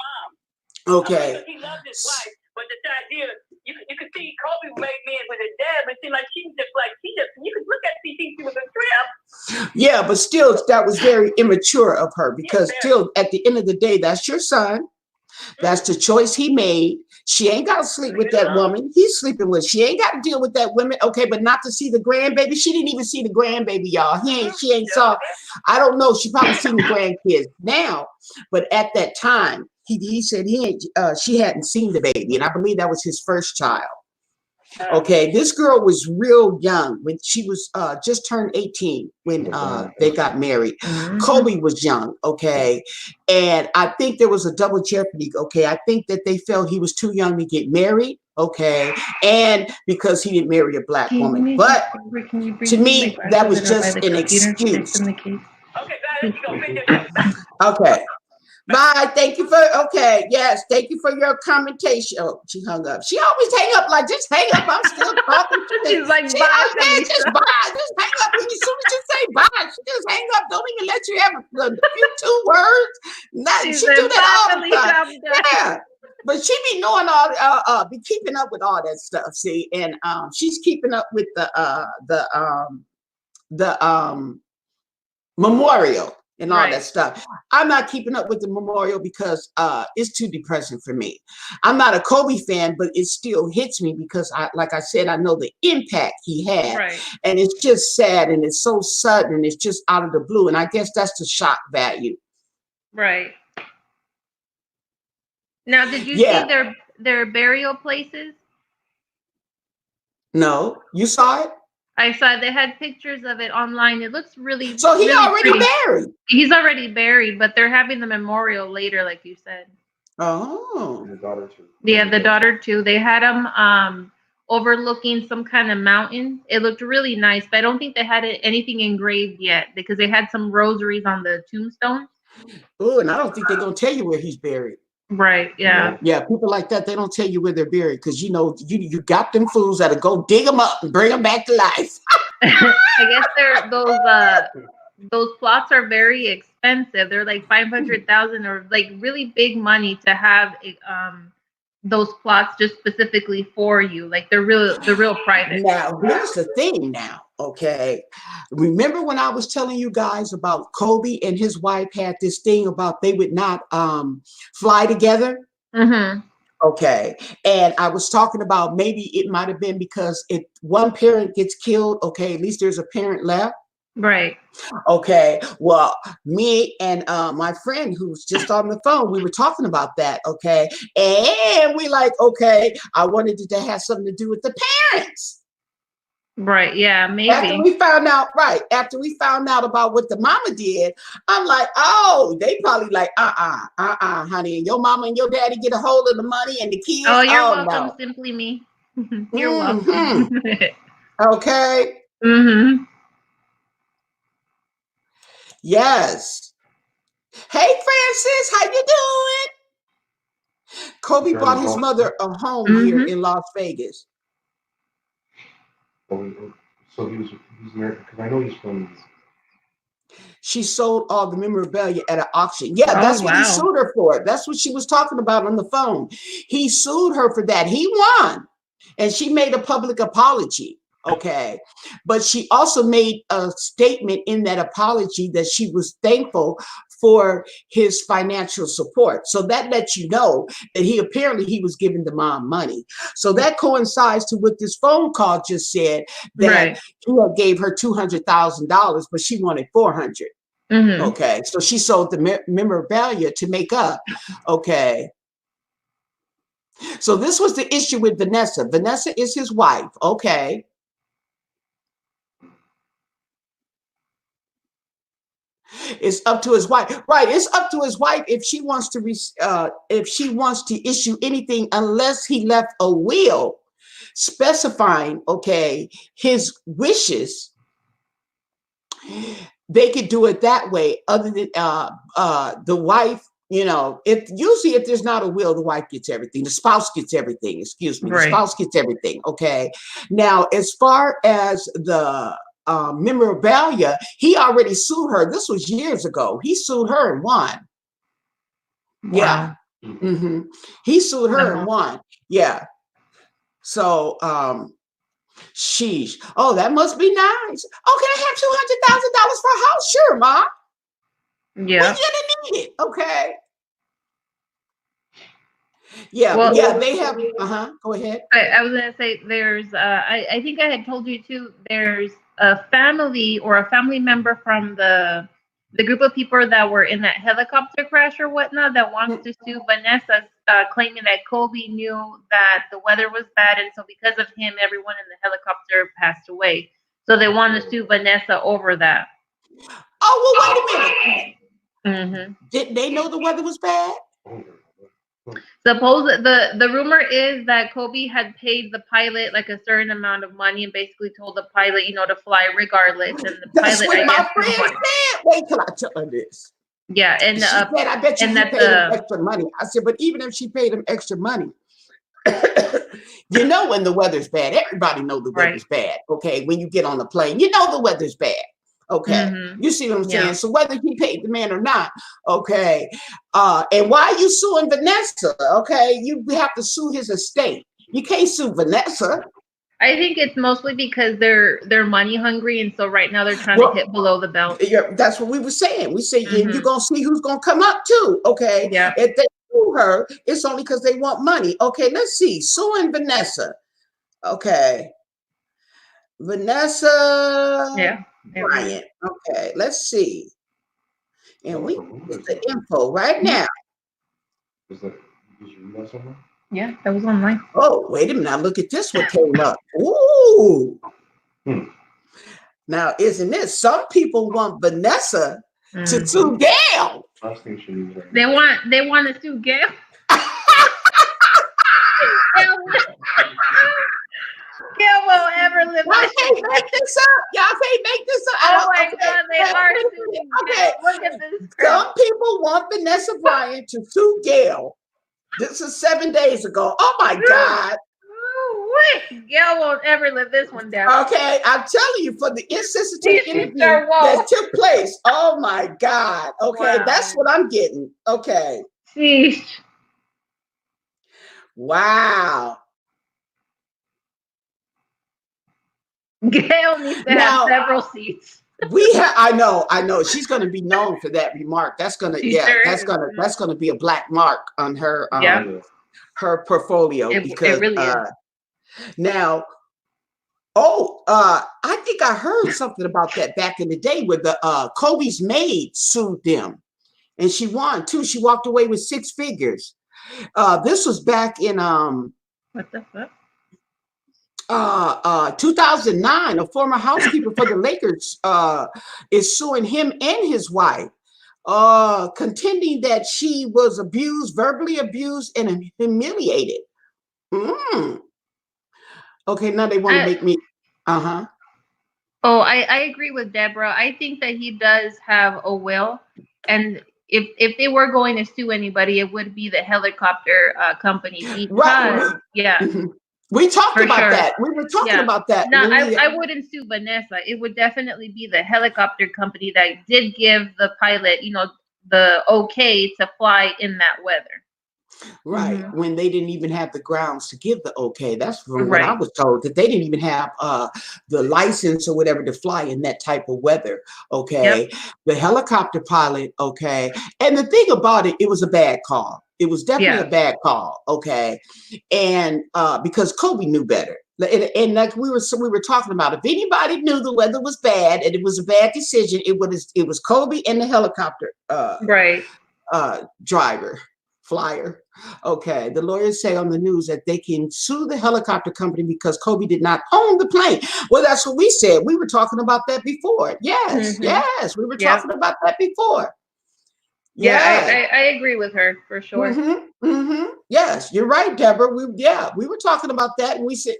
mom. okay. He loved his wife, but the idea. You could see Kobe made men with his dad, but it seemed like you could look at see she was a trip. Yeah, but still, that was very immature of her, because still, at the end of the day, that's your son. That's the choice he made. She ain't got to sleep with that woman he's sleeping with. She ain't got to deal with that woman. Okay, but not to see the grandbaby. She didn't even see the grandbaby, y'all. She ain't saw. I don't know. She probably seen the grandkids now, but at that time, he said she hadn't seen the baby, and I believe that was his first child. Okay, this girl was real young when she was just turned 18 when they got married. Kobe was young, okay, and I think there was a double jeopardy. Okay, I think that they felt he was too young to get married. Okay, and because he didn't marry a Black woman, but to me that was just an excuse. Okay. Bye. Thank you for yes. Thank you for your commentation. Oh, she hung up. She always hang up like, just hang up. I'm still talking to She's like, she bye. just bye. Just hang up. As soon as you say bye, she just hang up. Don't even let you have a few 2 words. She do that all the time. Yeah. But she be knowing be keeping up with all that stuff. See, and she's keeping up with the memorial and all that stuff. I'm not keeping up with the memorial because it's too depressing for me. I'm not a Kobe fan, but it still hits me because like I said, I know the impact he had, and it's just sad, and it's so sudden, and it's just out of the blue, and I guess that's the shock value. Right. Now, did you see their burial places? No, you saw it? I saw they had pictures of it online. It looks really. So he really already pretty. buried. He's already buried, but they're having the memorial later, like you said. Oh. And the daughter too. Yeah, the daughter too. They had him overlooking some kind of mountain. It looked really nice, but I don't think they had anything engraved yet because they had some rosaries on the tombstone. Oh, and I don't think they're gonna tell you where he's buried. Right. Yeah. Yeah, people like that, they don't tell you where they're buried because you got them fools that'll go dig them up and bring them back to life. I guess those plots are very expensive. They're like $500,000 or like really big money to have those plots just specifically for you. Like they're real private. Now, here's the thing now, okay? Remember when I was telling you guys about Kobe and his wife had this thing about they would not fly together? Mm-hmm. Okay. And I was talking about maybe it might have been because if one parent gets killed, okay, at least there's a parent left. Right. Okay. Well, me and my friend who's just on the phone, we were talking about that. Okay. And we like, okay, I wanted it to have something to do with the parents. Right. Yeah, maybe. After we found out about what the mama did, I'm like, oh, they probably like, honey, and your mama and your daddy get a hold of the money and the kids. Oh, you're welcome. No. Simply me. You're welcome. Okay. Mm-hmm. Yes. Hey, Francis, how you doing? Kobe Trying bought to his go- mother a home here in Las Vegas. So he's married because I know he's from. She sold all the memorabilia at an auction. Yeah, Oh, that's what he wow. sued her for. That's what she was talking about on the phone. He sued her for that. He won. And she made a public apology. Okay. But she also made a statement in that apology that she was thankful for his financial support. So that lets you know that he was giving the mom money. So that coincides to what this phone call just said, that Right. he had gave her $200,000, but she wanted 400. Mm-hmm. Okay, so she sold the memorabilia to make up. Okay, so this was the issue with Vanessa. Vanessa is his wife. Okay, it's up to his wife. Right, it's up to his wife if she wants to issue anything, unless he left a will specifying, okay, his wishes. They could do it that way. Other than the wife, if there's not a will, the wife gets everything. The spouse gets everything. Excuse me. The Right. spouse gets everything. Okay. Now, as far as the memorabilia, he already sued her. This was years ago. He sued her and won. Yeah. Wow. hmm He sued her and Wow. won. Yeah. So, sheesh. Oh, that must be nice. Oh, can I have $200,000 for a house? Sure, Ma. Yeah. We're gonna need it. Okay. Yeah, Well- yeah, they have. Go ahead. I was gonna say there's I think I had told you too, there's a family or a family member from the group of people that were in that helicopter crash or whatnot that wants to sue Vanessa, claiming that Kobe knew that the weather was bad, and so because of him everyone in the helicopter passed away. So they want to sue Vanessa over that. Oh, well, wait a minute. Mm-hmm. Didn't they know the weather was bad? Suppose the rumor is that Kobe had paid the pilot like a certain amount of money and basically told the pilot, to fly regardless. And the That's pilot, what I my guess, friend didn't want- said. Wait till I tell her this. yeah, and She said, I bet you and he that paid him the- extra money. I said, but even if she paid him extra money, when the weather's bad, everybody know the weather's bad. Okay, when you get on the plane, the weather's bad. Okay, you see what I'm saying? Yeah. So whether he paid the man or not, okay. And why are you suing Vanessa? Okay, you have to sue his estate. You can't sue Vanessa. I think it's mostly because they're money hungry, and so right now they're trying to hit below the belt. Yeah, that's what we were saying. We say Mhm. you're gonna see who's gonna come up too. Okay, Yeah. if they sue her, it's only because they want money. Okay, let's see. Suing Vanessa. Okay, Vanessa. Yeah. Bryant. Okay, let's see. And we get the Is info right now. that? Did you read that somewhere? Yeah, that was online. Oh, wait a minute. Now look at this. What came up? Ooh. Now, isn't it? Some people want Vanessa to sue Gail. Last thing she needs right They want to sue Gail. Gail won't ever live. Y'all can't make this up. Y'all can't make this up. Oh my God, they are suing Okay. Gail. Look at this. Some people want Vanessa Bryant to sue Gail. This is 7 days ago. Oh my God. Wait, Gail won't ever live this one down. Okay, I'm telling you, for the insensitive She's interview their wall. that took place. Oh my God. Okay, Wow. that's what I'm getting. Okay. Sheesh. Wow. Gail needs to Now- have several seats. I know. She's gonna be known for that remark. That's gonna, She sure that's is. gonna be a black mark on her Yeah. now. her portfolio It because really is. now I think I heard something about that back in the day where the Kobe's maid sued them and she won too. She walked away with 6 figures. This was back in What the fuck? 2009. A former housekeeper for the Lakers is suing him and his wife, contending that she was verbally abused and humiliated. Okay, now they want to make me Oh, I agree with Deborah. I think that he does have a will, and if they were going to sue anybody, it would be the helicopter company Right. because yeah, Mhm. We talked for about sure. that. We were talking Yeah. about that No, when we. I wouldn't sue Vanessa. It would definitely be the helicopter company that did give the pilot, the okay to fly in that weather. Right, Hmm. when they didn't even have the grounds to give the okay. That's from what I Right. was told, that they didn't even have the license or whatever to fly in that type of weather. Yep. Okay, the helicopter pilot. Okay, and the thing about it, it was a bad call. It was definitely Yeah. a bad call. Okay, and because Kobe knew better. And like we were talking about, if anybody knew the weather was bad and it was a bad decision, it was Kobe and the helicopter Right. driver, flyer. Okay, the lawyers say on the news that they can sue the helicopter company because Kobe did not own the plane. Well, that's what we said. We were talking about that before. Yes, Hmm. yes, we were Yep. talking about that before. Yeah, Yes. I agree with her for sure. Yes, you're right, Deborah. We were talking about that, and we said,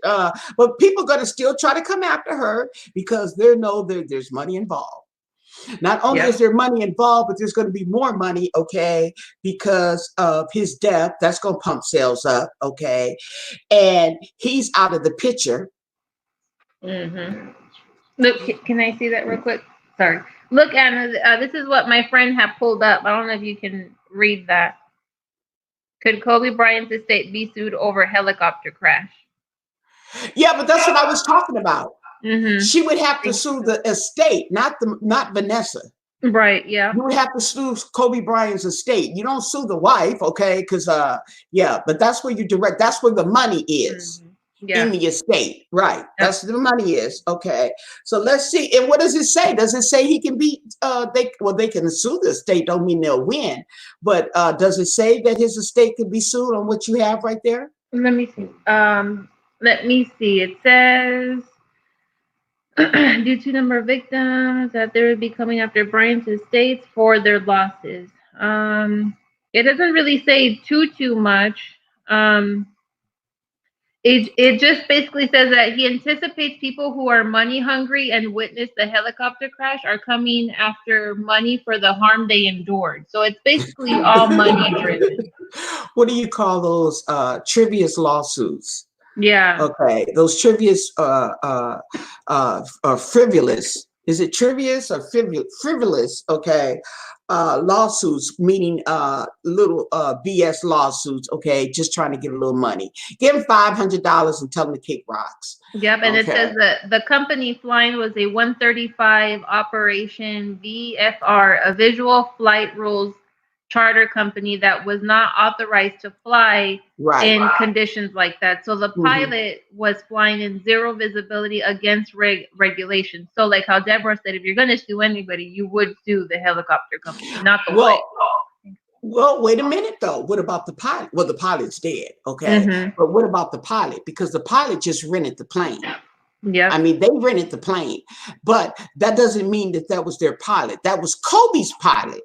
but people are going to still try to come after her because they know there's money involved. Not only Yep. is there money involved, but there's going to be more money, okay, because of his death. That's going to pump sales up, okay, and he's out of the picture. Hmm. Look, can I see that real quick? Sorry. Look, Anna, this is what my friend had pulled up. I don't know if you can read that. Could Kobe Bryant's estate be sued over helicopter crash? Yeah, but that's what I was talking about. Mm-hmm. She would have to sue the estate, not Vanessa. Right. Yeah. You would have to sue Kobe Bryant's estate. You don't sue the wife, okay? Because yeah, but that's where you direct. That's where the money is. Hmm. In Yeah. the estate, right? Yep. That's where the money is. Okay, so let's see. And what does it say? Does it say he can be? They can sue the estate. Don't mean they'll win, but does it say that his estate can be sued on what you have right there? Let me see. Let me see. It says due to number of victims that they would be coming after Bryant's estates for their losses. It doesn't really say too much. Um, it just basically says that he anticipates people who are money hungry and witnessed the helicopter crash are coming after money for the harm they endured. So it's basically all money driven. What do you call those trivious lawsuits? Yeah. Okay, those trivious frivolous. Is it trivious or frivolous? Okay, lawsuits, meaning little BS lawsuits. Okay, just trying to get a little money. Give them $500 and tell them to kick rocks. Yep, and it Okay. says that the company flying was a 135 Operation VFR, a visual flight rules charter company that was not authorized to fly Right. in conditions like that. So the Mhm. pilot was flying in zero visibility against regulations. So like how Deborah said, if you're going to sue anybody, you would sue the helicopter company, not the wife. Well, wait a minute though. What about the pilot? Well, the pilot's dead, okay. Mhm. But what about the pilot? Because the pilot just rented the plane. Yep. I mean, they rented the plane, but that doesn't mean that was their pilot. That was Kobe's pilot.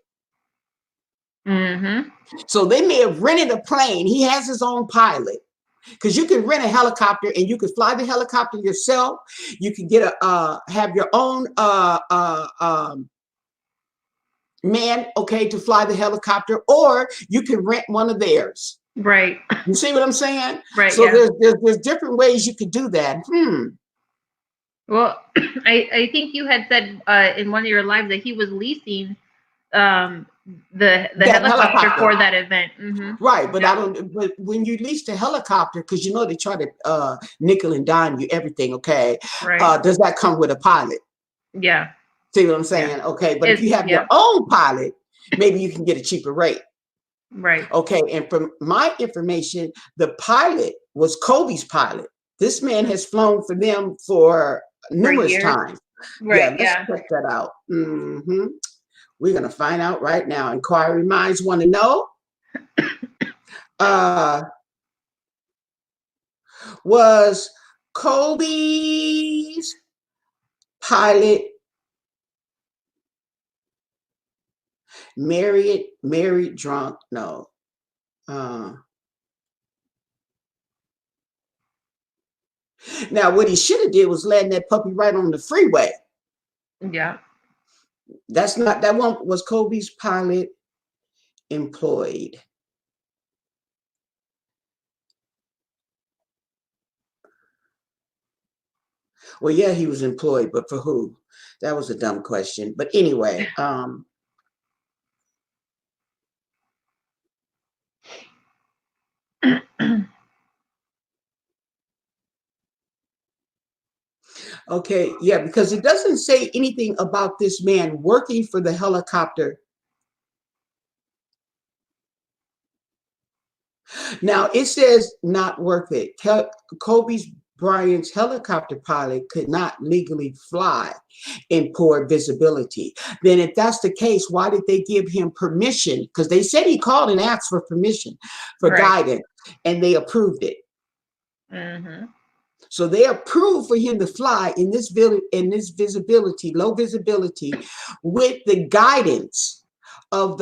Mhm. So they may have rented a plane. He has his own pilot. Because you can rent a helicopter and you can fly the helicopter yourself. You can get have your own man, okay, to fly the helicopter, or you can rent one of theirs. Right. You see what I'm saying? Right. So Yeah. there's different ways you could do that. Well, I think you had said in one of your lives that he was leasing the That helicopter for that event. Mm-hmm. Right, but I don't. But when you lease the helicopter, because you know they try to nickel and dime you everything. Okay, Right. does that come with a pilot? Yeah. See what I'm saying? Yeah. Okay, but if you have yeah. your own pilot, maybe you can get a cheaper rate. Right. Okay, and from my information, the pilot was Kobe's pilot. This man has flown for them for numerous times. Right. Yeah, let's check that out. Mm-hmm. We're gonna find out right now. Inquiry minds want to know. Was Kobe's pilot married, drunk? No. Now, what he should have did was land that puppy right on the freeway. Yeah. That's not, that one was Kobe's pilot employed. Well, yeah, he was employed, but for who? That was a dumb question. But anyway, okay, yeah, because it doesn't say anything about this man working for the helicopter. Now it says not worth it. Kobe Bryant's helicopter pilot could not legally fly in poor visibility. Then, if that's the case, why did they give him permission? Because they said he called and asked for permission for Right. guidance, and they approved it. Mm-hmm. So they approved for him to fly in this visibility, low visibility, with the guidance of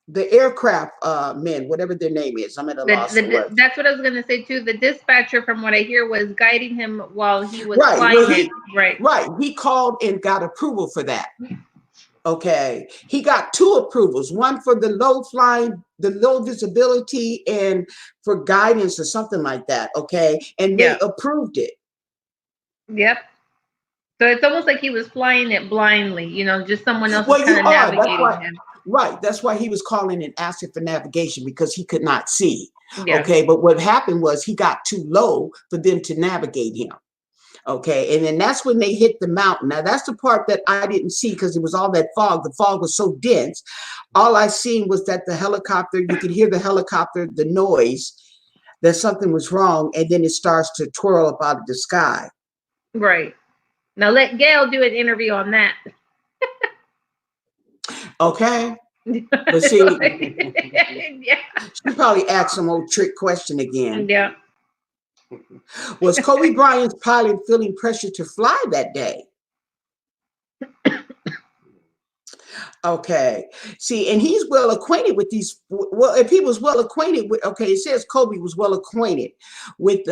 the aircraft men, whatever their name is. I'm at a loss for words. That's what I was gonna say too. The dispatcher, from what I hear, was guiding him while he was Right. flying Well, it. Right. Right. He called and got approval for that. Okay. He got 2 approvals, one for the low visibility, and for guidance or something like that. Okay. And they approved it. Yep. So it's almost like he was flying it blindly, just someone else Well, was kind you of are. navigating him. Right. That's why he was calling and asking for navigation, because he could not see. Yeah. Okay. But what happened was he got too low for them to navigate him. Okay. And then that's when they hit the mountain. Now, that's the part that I didn't see because it was all that fog. The fog was so dense. All I seen was that the helicopter, you could hear the helicopter, the noise, that something was wrong. And then it starts to twirl up out of the sky. Right. Now let Gail do an interview on that. Okay. But see, Yeah. she probably asked some old trick question again. Yeah. Was Kobe Bryant's pilot feeling pressure to fly that day? Okay. See, and he's well acquainted with these. Well, if he was well acquainted with, okay, it says Kobe was well acquainted with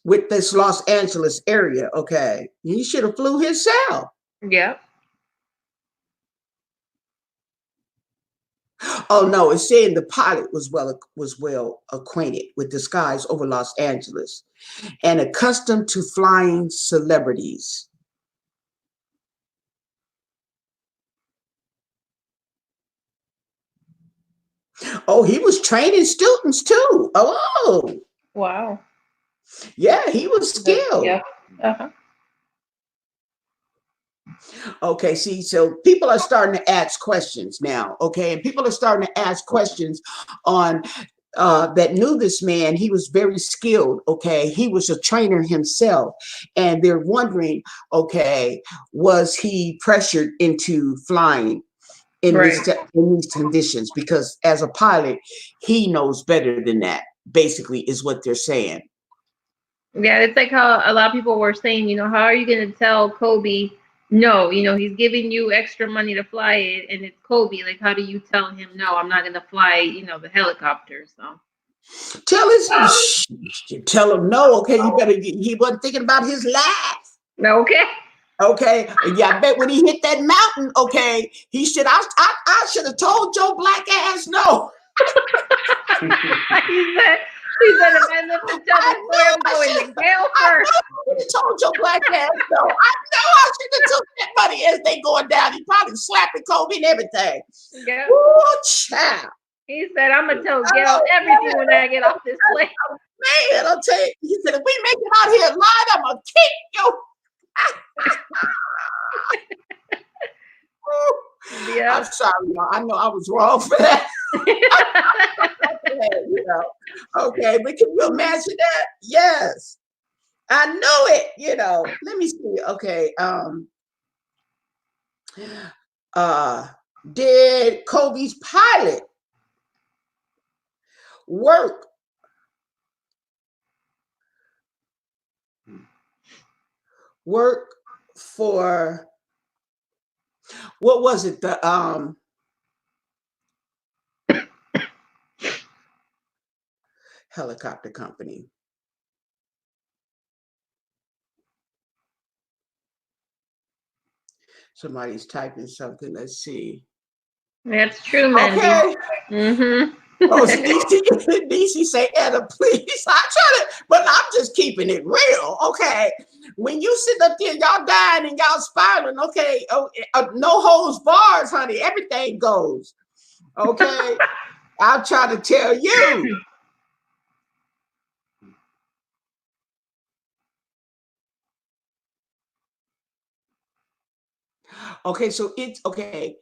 with this Los Angeles area. Okay. He should have flew himself. Yeah. Oh no, it's saying the pilot was well acquainted with the skies over Los Angeles and accustomed to flying celebrities. Oh, he was training students too. Oh, Wow. yeah, he was skilled. Yeah. Uh-huh. Okay, see, so people are starting to ask questions now, okay, and people are starting to ask questions on that knew this man. He was very skilled, okay, he was a trainer himself, and they're wondering, okay, was he pressured into flying in these conditions? Because as a pilot, he knows better than that, basically, is what they're saying. Yeah, it's like how a lot of people were saying, how are you going to tell Kobe no? He's giving you extra money to fly it, and it's Kobe. Like, how do you tell him no? I'm not going to fly, the helicopter. So tell him no. Okay, you better. He wasn't thinking about his life. Okay. Okay. Yeah, I bet when he hit that mountain, okay, he should. I should have told your black ass no. He said, if I live to tell the story, I'm going to jail first. I should have told your black ass no. I know I should have took that money as they going down. He probably slapping Kobe and everything. Yeah. Ooh, child. He said, I'm going to tell Gail everything when I get off this plane. Man, I'll tell you. He said, if we make it out here alive, I'm going to kick you. Yeah. I'm sorry, y'all. I know I was wrong for that. Okay, but can you imagine that? Yes. I know it, Let me see. Okay. Did Kobe's pilot work for, what was it, the helicopter company? Somebody's typing something. Let's see. That's true, Mandy. Okay. Mm-hmm. Oh, DC say, Anna, please. I try to, but I'm just keeping it real. Okay. When you sit up there, y'all dying and y'all spiraling. Okay. Oh, no holds bars, honey. Everything goes. Okay. I'll try to tell you. Okay. So it's okay.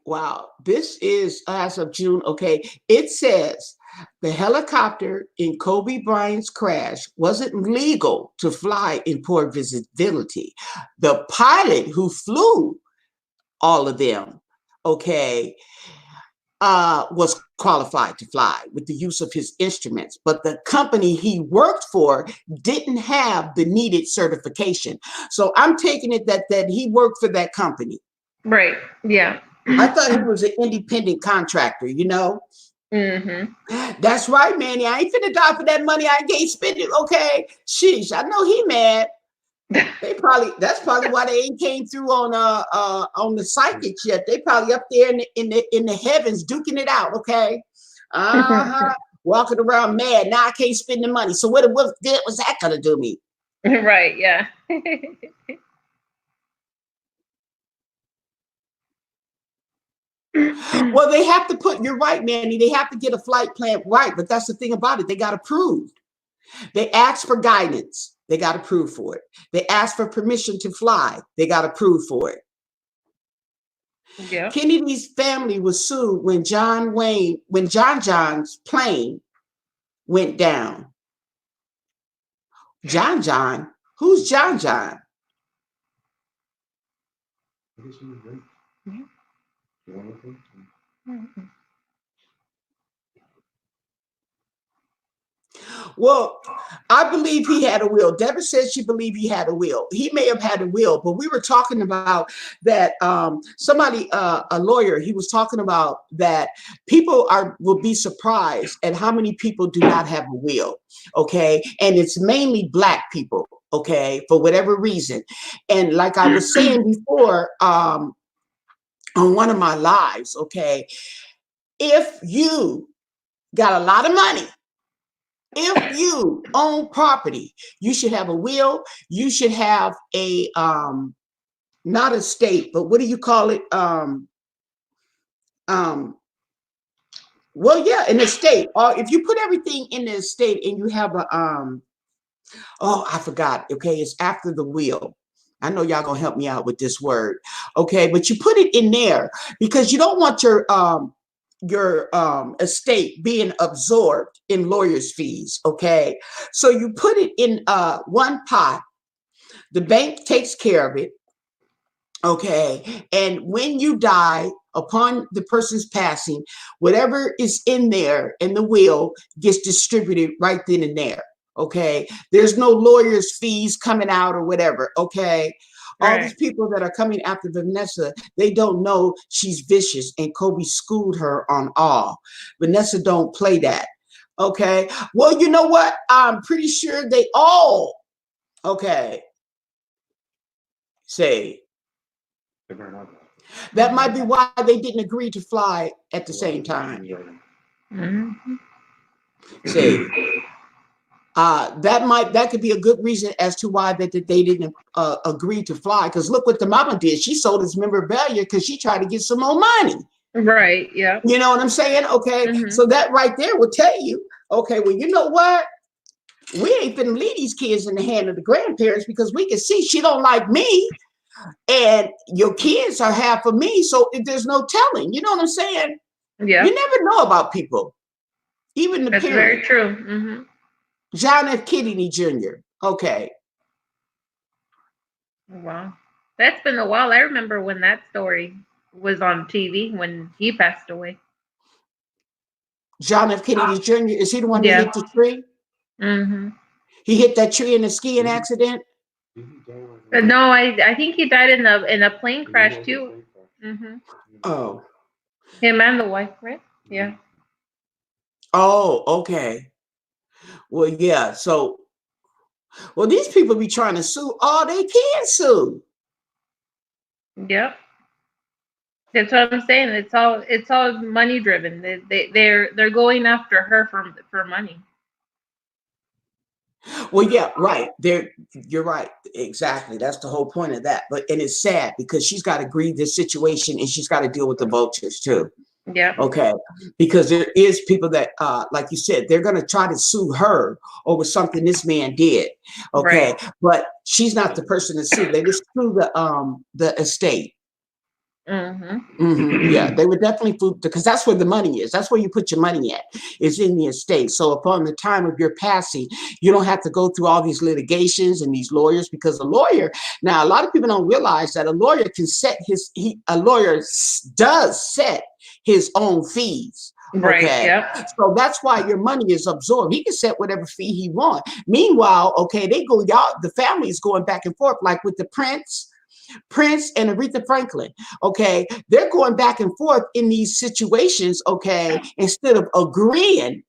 Wow, this is as of June. Okay, it says the helicopter in Kobe Bryant's crash wasn't legal to fly in poor visibility. The pilot who flew all of them, okay, was qualified to fly with the use of his instruments, but the company he worked for didn't have the needed certification. So I'm taking it that he worked for that company. Right. Yeah. I thought he was an independent contractor, you know? Mm-hmm. That's right, Manny. I ain't finna die for that money I can't spend it. Okay. Sheesh, I know he mad. That's probably why they ain't came through on the psychics yet. They probably up there in the heavens duking it out, okay? Uh-huh. Walking around mad. Now I can't spend the money. So what good was that gonna do me? Right, yeah. Well, they have to you're right, Manny. They have to get a flight plan right, but that's the thing about it. They got approved. They asked for guidance. They got approved for it. They asked for permission to fly. They got approved for it. Yeah. Kennedy's family was sued when John's plane went down. John? Who's John? I guess he was right. Yeah. You want anything? Mm-hmm. Well, I believe he had a will. Deborah said she believed he had a will. He may have had a will, but we were talking about that somebody, a lawyer, he was talking about that people will be surprised at how many people do not have a will, okay? And it's mainly Black people, okay, for whatever reason. And like I was saying before on one of my lives, okay, if you got a lot of money, if you own property, you should have a will. You should have a not a estate, but what do you call it? Well, yeah, an estate. Or if you put everything in the estate and you have a oh, I forgot. Okay, it's after the will. I know y'all gonna help me out with this word. Okay, but you put it in there because you don't want your estate being absorbed in lawyers' fees. Okay, so you put it in one pot. The bank takes care of it. Okay, and when you die, upon the person's passing, whatever is in there in the will gets distributed right then and there. Okay, there's no lawyers' fees coming out or whatever. Okay. All Right. these people that are coming after Vanessa, they don't know she's vicious, and Kobe schooled her on all. Vanessa don't play that. Okay. Well, you know what? I'm pretty sure they all, okay, say They better not. that might be why they didn't agree to fly at the same time. Mm-hmm. Say that could be a good reason as to why they didn't agree to fly. Because look what the mama did. She sold his memorabilia because she tried to get some more money. Right. Yeah. You know what I'm saying? Okay. Mhm. So that right there will tell you, okay, well, you know what? We ain't finna leave these kids in the hand of the grandparents because we can see she don't like me. And your kids are half of me. So if there's no telling, you know what I'm saying? Yeah. You never know about people. Even the That's very parents. true. Mm-hmm. John F. Kennedy Jr. Okay. Wow. That's been a while. I remember when that story was on TV when he passed away. John F. Kennedy Jr. Is he the one Yeah. that hit the tree? Mm-hmm. He hit that tree in a skiing accident? No, I think he died in a plane crash too. Mm-hmm. Oh. Him and the wife, right? Yeah. Oh, okay. Well, yeah. So, well, these people be trying to sue all they can sue. Yep. That's what I'm saying. It's all money driven. They're going after her for money. Well, yeah, right. You're right. Exactly. That's the whole point of that. But and it's sad because she's got to grieve this situation and she's got to deal with the vultures too. Yeah. Okay. Because there is people that like you said, they're gonna try to sue her over something this man did. Okay. Right. But she's not the person to sue. They just sue the estate. Yeah, they would definitely because that's where the money is. That's where you put your money at. It's in the estate. So upon the time of your passing, you don't have to go through all these litigations and these lawyers because a lawyer. Now, a lot of people don't realize that a lawyer can set does set his own fees. Right. Okay. Yep. So that's why your money is absorbed. He can set whatever fee he wants. Meanwhile, okay, the family is going back and forth, like with the Prince and Aretha Franklin. Okay, they're going back and forth in these situations. Okay, instead of agreeing,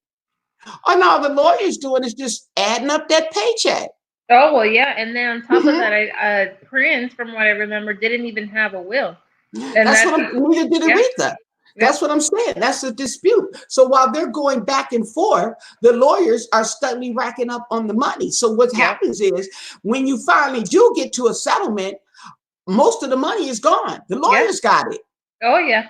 all the lawyer's doing is just adding up that paycheck. Oh well, yeah, and then on top of that, Prince, from what I remember, didn't even have a will. And neither did Aretha. That's what I'm saying. That's a dispute. So while they're going back and forth, the lawyers are steadily racking up on the money. So what happens is when you finally do get to a settlement, most of the money is gone. The lawyers got it. Oh, yeah.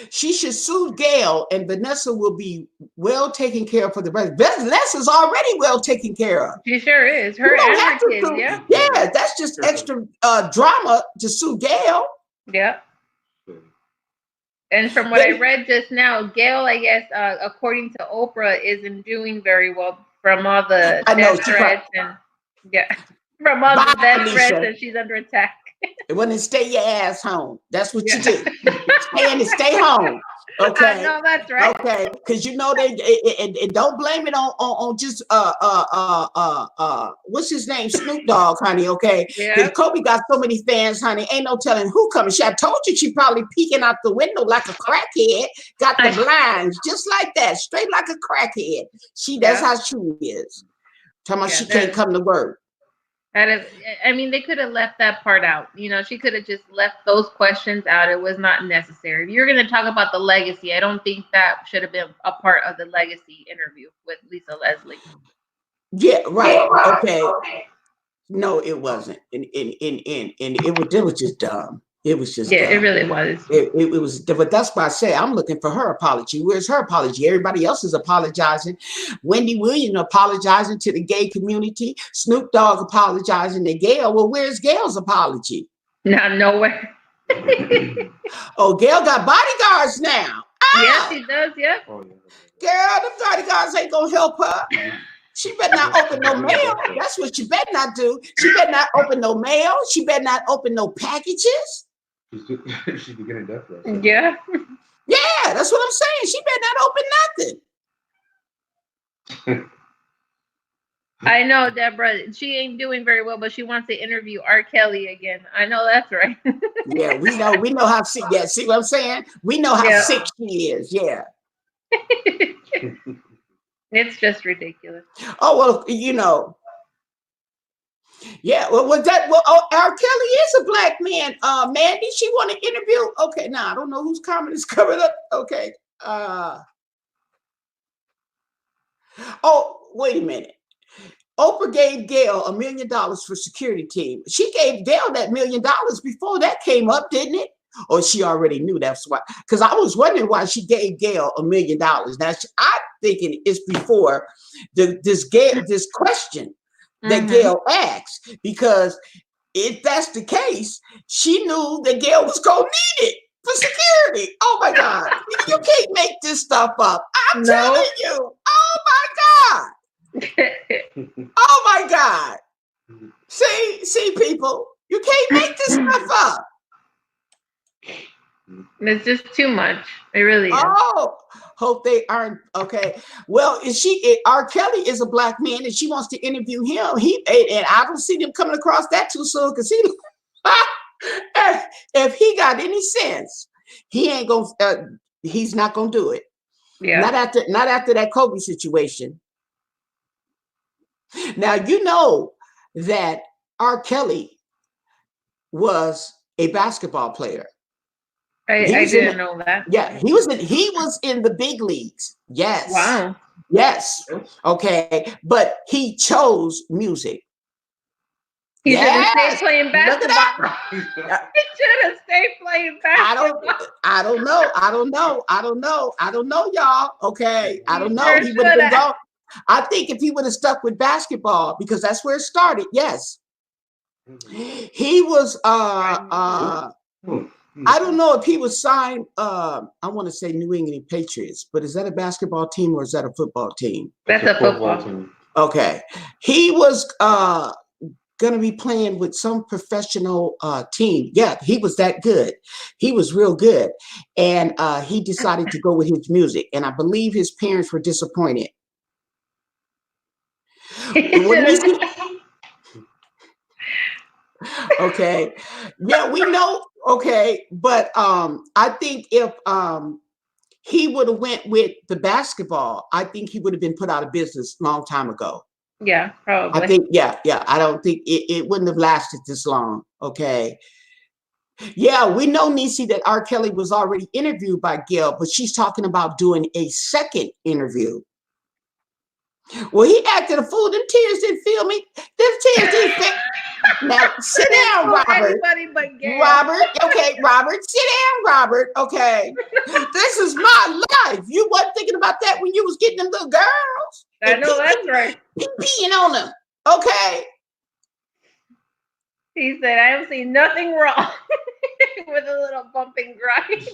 She should sue Gail and Vanessa will be well taken care of for the rest. Vanessa's already well taken care of. She sure is. Her and her kids, Yeah, that's just extra drama to sue Gail. Yeah. And from what I read just now, Gail, I guess, according to Oprah, isn't doing very well from all the death threats and from all the death threats, and she's under attack. When they stay your ass home, that's what you do. Stay home. Okay. No, that's right. Okay, because you know they and don't blame it on just what's his name, Snoop Dogg, honey. Okay, because Kobe got so many fans, honey. Ain't no telling who coming. I told you she probably peeking out the window like a crackhead. Got the blinds just like that, straight like a crackhead. That's how she is. Talking about she can't come to work. I mean, they could have left that part out. You know, she could have just left those questions out. It was not necessary. If you're going to talk about the legacy, I don't think that should have been a part of the legacy interview with Lisa Leslie. Yeah, right. Okay. No, it wasn't. And it was just dumb. It was just dumb. It really was. It was, but that's why I say I'm looking for her apology. Where's her apology? Everybody else is apologizing. Wendy Williams apologizing to the gay community. Snoop Dogg apologizing to Gail. Well, where's Gail's apology? Nowhere. Oh, Gail got bodyguards now. Yes, she does. Yeah. Girl, the bodyguards ain't gonna help her. She better not open no mail. That's what she better not do. She better not open no mail. She better not open no packages. She's beginning death threats. Yeah. Yeah, that's what I'm saying. She better not open nothing. I know, Deborah. She ain't doing very well, but she wants to interview R. Kelly again. I know that's right. Yeah, we know how sick. Yeah, see what I'm saying? We know how sick she is. Yeah. It's just ridiculous. Oh well, you know. Yeah, well, R. Kelly is a black man. Mandy, she want to interview. Okay, now I don't know whose comment is coming up. Okay. Oh, wait a minute. Oprah gave Gail $1 million for security team. She gave Gail that $1 million before that came up, didn't it? Or she already knew that's why. Because I was wondering why she gave Gail $1 million. Now I'm thinking it's before this question that Gail asked, because if that's the case, she knew that Gail was gonna need it for security. Oh my God, you can't make this stuff up. I'm telling you. Oh my God. Oh my God. See, people, you can't make this stuff up. It's just too much. It really is. Oh, hope they aren't okay. Well, R. Kelly is a black man, and she wants to interview him. And I don't see them coming across that too soon, because if he got any sense, he ain't gonna. He's not gonna do it. Yeah. Not after that Kobe situation. Now you know that R. Kelly was a basketball player. I didn't know that. Yeah, he was in the big leagues. Yes. Wow. Yes. Okay. But he chose music. He should have Yes. stayed playing Look at basketball. that. He should have stayed playing basketball. I don't know, y'all. Okay. I don't know. Sure He would have been shoulda. gone. I think if he would have stuck with basketball, because that's where it started. Yes. He was I don't know if he was signed I want to say New England Patriots, but is that a basketball team or is that a football team? That's a football team. Okay. He was gonna be playing with some professional team. Yeah, he was that good. He was real good. And he decided to go with his music. And I believe his parents were disappointed. Okay. Yeah, we know. Okay. But I think if he would have went with the basketball, I think he would have been put out of business a long time ago. Yeah, probably. I think, yeah. I don't think it wouldn't have lasted this long. Okay. Yeah, we know, Niecy, that R. Kelly was already interviewed by Gail, but she's talking about doing a second interview. Well, he acted a fool. Them tears didn't feel me. Them tears didn't feel. Now, sit down, Robert. Anybody but Gail. Robert, okay, Robert, sit down, Robert. Okay, this is my life. You wasn't thinking about that when you was getting them little girls. I know that's right. He peeing on them. Okay. He said, "I have seen nothing wrong with a little bump and grind."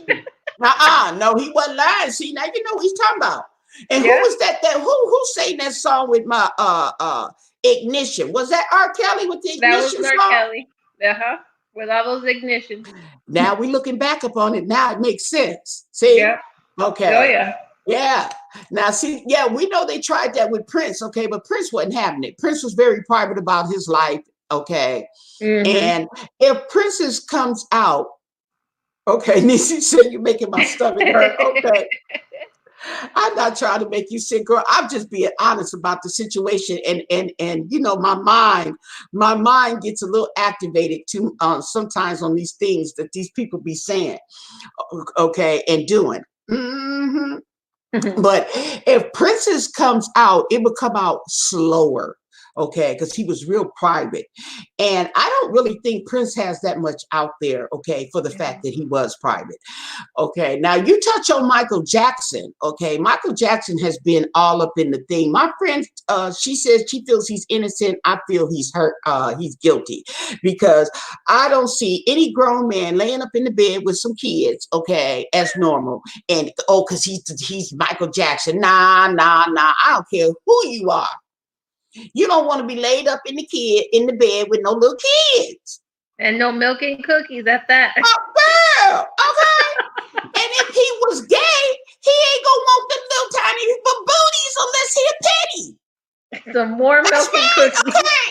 No, he wasn't lying. See, now you know what he's talking about. And Yeah. who was that? Who sang that song with my ignition? Was that R. Kelly with the That ignition was R. song? Kelly. With all those ignitions. Now we looking back upon it. Now it makes sense. See? Yeah. Okay. Oh yeah. Yeah. Now, see, yeah, we know they tried that with Prince, okay, but Prince wasn't having it. Prince was very private about his life, okay. Mhm. And if Princess comes out, okay, Niecy said you're making my stomach hurt. Okay. I'm not trying to make you sick, girl. I'm just being honest about the situation, and you know, my mind gets a little activated too sometimes on these things that these people be saying, okay, and doing. Mhm. But if Princess comes out, it would come out slower, okay, because he was real private. And I don't really think Prince has that much out there, okay, for the fact that he was private. Okay, now you touch on Michael Jackson, okay? Michael Jackson has been all up in the thing. My friend, she says she feels he's innocent. I feel he's hurt, he's guilty, because I don't see any grown man laying up in the bed with some kids, okay, as normal. And because he's Michael Jackson. Nah. I don't care who you are. You don't want to be laid up in the bed with no little kids. And no milk and cookies at that. Oh, girl, okay. And if he was gay, he ain't gonna want them little tiny booties unless he a petty. Some more That's milk and right, cookies. okay.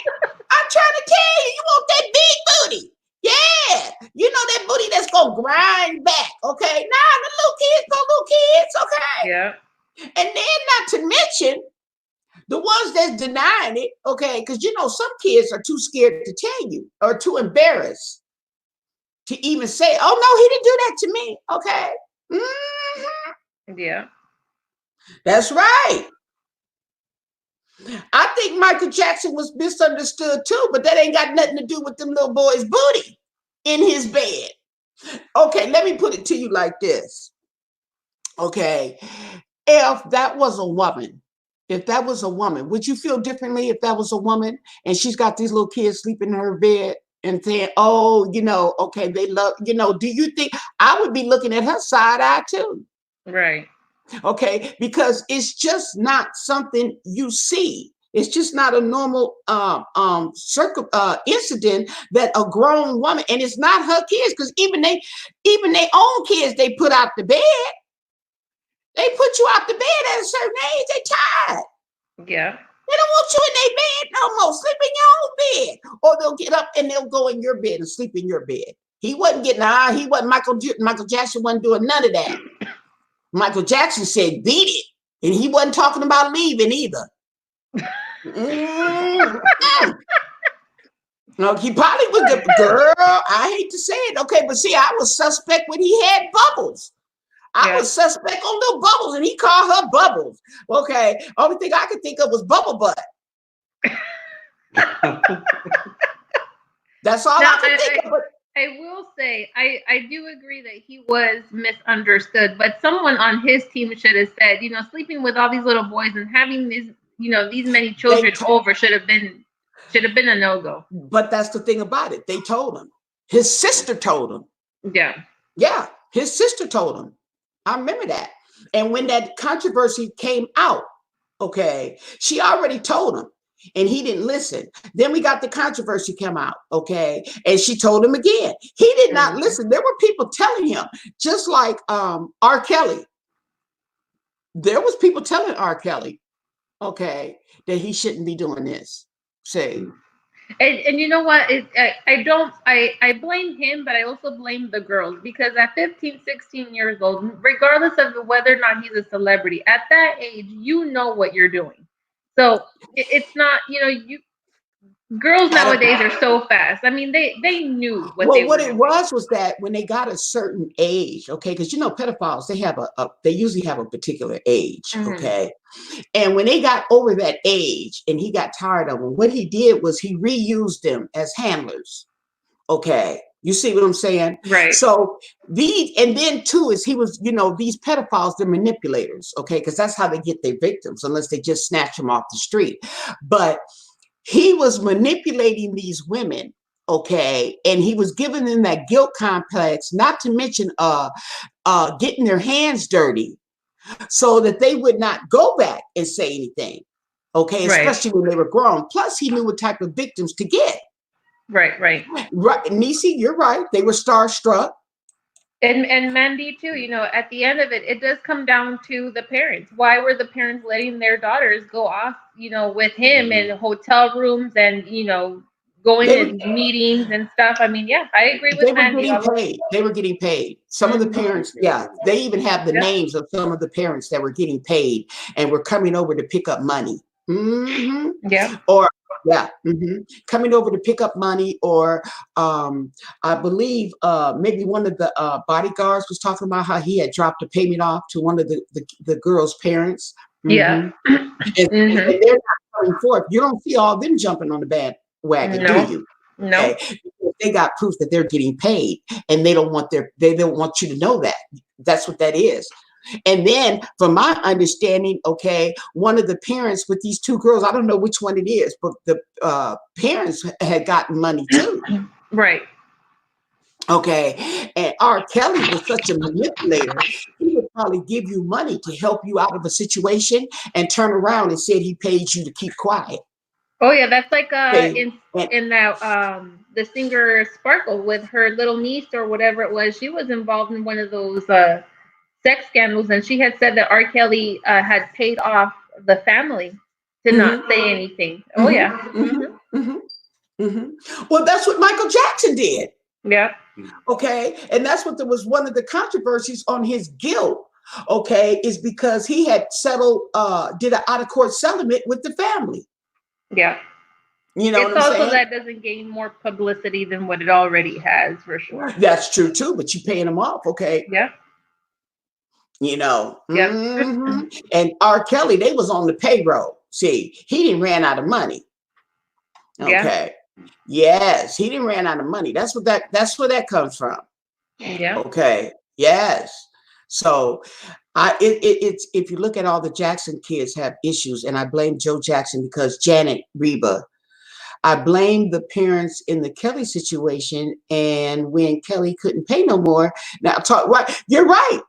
I'm trying to tell you, you want that big booty. Yeah, you know that booty that's gonna grind back, okay? Nah, the little kids, okay? Yeah. And then not to mention the ones that's denying it, okay? Because you know some kids are too scared to tell you or too embarrassed to even say, "Oh no, he didn't do that to me." Okay, Yeah. that's right. I think Michael Jackson was misunderstood too, but that ain't got nothing to do with them little boys' booty in his bed. Okay, let me put it to you like this. Okay, if that was a woman, would you feel differently if that was a woman and she's got these little kids sleeping in her bed and saying, "Oh, you know, okay, they love, you know," do you think I would be looking at her side eye too? Right. Okay, because it's just not something you see. It's just not a normal incident that a grown woman, and it's not her kids, because even their own kids, they put out the bed. They put you out the bed at a certain age. They tired. Yeah. They don't want you in their bed no more. Sleep in your own bed, or they'll get up and they'll go in your bed and sleep in your bed. He wasn't Michael Jackson wasn't doing none of that. Michael Jackson said, "Beat it," and he wasn't talking about leaving either. No, he probably was the girl. I hate to say it. Okay, but see, I was suspect when he had Bubbles. I was suspect on little Bubbles, and he called her Bubbles. Okay, only thing I could think of was Bubble Butt. That's all Now, I could think of. I will say, I do agree that he was misunderstood, but someone on his team should have said, sleeping with all these little boys and having these, these many children over should have been a no-go. But that's the thing about it. They told him. His sister told him. Yeah. Yeah, his sister told him. I remember that. And when that controversy came out, okay, she already told him. And he didn't listen. Then we got the controversy come out, okay? And she told him again. He did not listen. There were people telling him, just like R. Kelly. There was people telling R. Kelly, okay, that he shouldn't be doing this. Say. And you know what? I blame him, but I also blame the girls, because at 15, 16 years old, regardless of whether or not he's a celebrity, at that age, you know what you're doing. So it's not, girls nowadays are so fast. I mean, they knew what they were what doing. it was that when they got a certain age, okay, because pedophiles, they have they usually have a particular age, okay, and when they got over that age and he got tired of them, what he did was he reused them as handlers, okay. You see what I'm saying? Right. So and then too is he was, these pedophiles, they're manipulators, okay, because that's how they get their victims, unless they just snatch them off the street. But he was manipulating these women, okay, and he was giving them that guilt complex, not to mention getting their hands dirty so that they would not go back and say anything, okay, especially when they were grown. Plus, he knew what type of victims to get. Right. Nisi, you're right. They were starstruck. And Mandy too, at the end of it, it does come down to the parents. Why were the parents letting their daughters go off, with him in hotel rooms and, going to meetings and stuff? I mean, yeah, I agree with Mandy. They were getting paid. Some of the parents, they even have the names of some of the parents that were getting paid and were coming over to pick up money. Yeah. Or coming over to pick up money, or I believe maybe one of the bodyguards was talking about how he had dropped a payment off to one of the girl's parents. Yeah. And they're not coming forth. You don't see all them jumping on the bandwagon, do you? No. Okay? They got proof that they're getting paid, and they don't want you to know that. That's what that is. And then, from my understanding, okay, one of the parents with these two girls, I don't know which one it is, but the parents had gotten money too. Right. Okay. And R. Kelly was such a manipulator. He would probably give you money to help you out of a situation and turn around and said he paid you to keep quiet. Oh yeah, that's like in that the singer Sparkle with her little niece or whatever it was. She was involved in one of those sex scandals, and she had said that R. Kelly had paid off the family to not say anything. Oh yeah. Well, that's what Michael Jackson did. Yeah. Okay, and that's what was one of the controversies on his guilt. Okay, is because he had settled, did an out of court settlement with the family. Yeah. You know, it's what I'm also saying? that doesn't gain more publicity than what it already has, for sure. That's true too, but you paying them off, okay? Yeah. Yeah. And R. Kelly, they was on the payroll. See, he didn't ran out of money. Okay. Yes, he didn't ran out of money. That's where that comes from. Yeah. Okay. Yes. So it's if you look at all the Jackson kids have issues, and I blame Joe Jackson because Janet Reba. I blame the parents in the Kelly situation, and when Kelly couldn't pay no more. Now right. You're right,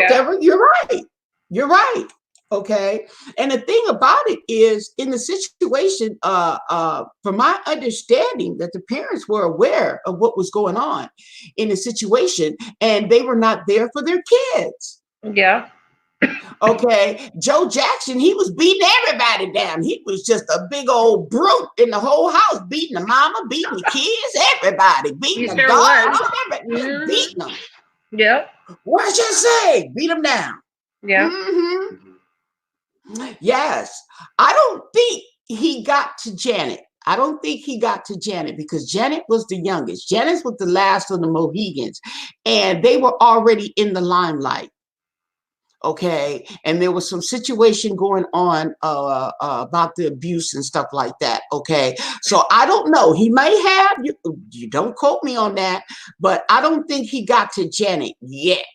Deborah. You're right. Okay. And the thing about it is, in the situation, from my understanding, that the parents were aware of what was going on in the situation, and they were not there for their kids. Yeah. Okay. Joe Jackson, he was beating everybody down. He was just a big old brute in the whole house, beating the mama, beating the kids, everybody, beating the dogs, beating them. Yeah. What you say? Beat them down. Yeah. Yes. I don't think he got to Janet. I don't think he got to Janet because Janet was the youngest. Janet was the last of the Mohegans, and they were already in the limelight. Okay, and there was some situation going on about the abuse and stuff like that. Okay, so I don't know. He may have, you don't quote me on that, but I don't think he got to Janet yet.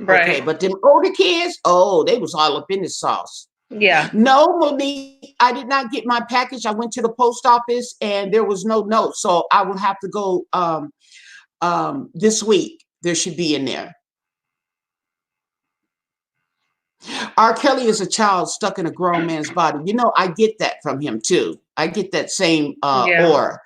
Right. Okay, but them older kids, oh, they was all up in the sauce. Yeah. No, Monique, I did not get my package. I went to the post office and there was no note, so I will have to go this week. There should be in there. R. Kelly is a child stuck in a grown man's body. You know, I get that from him too. I get that same aura.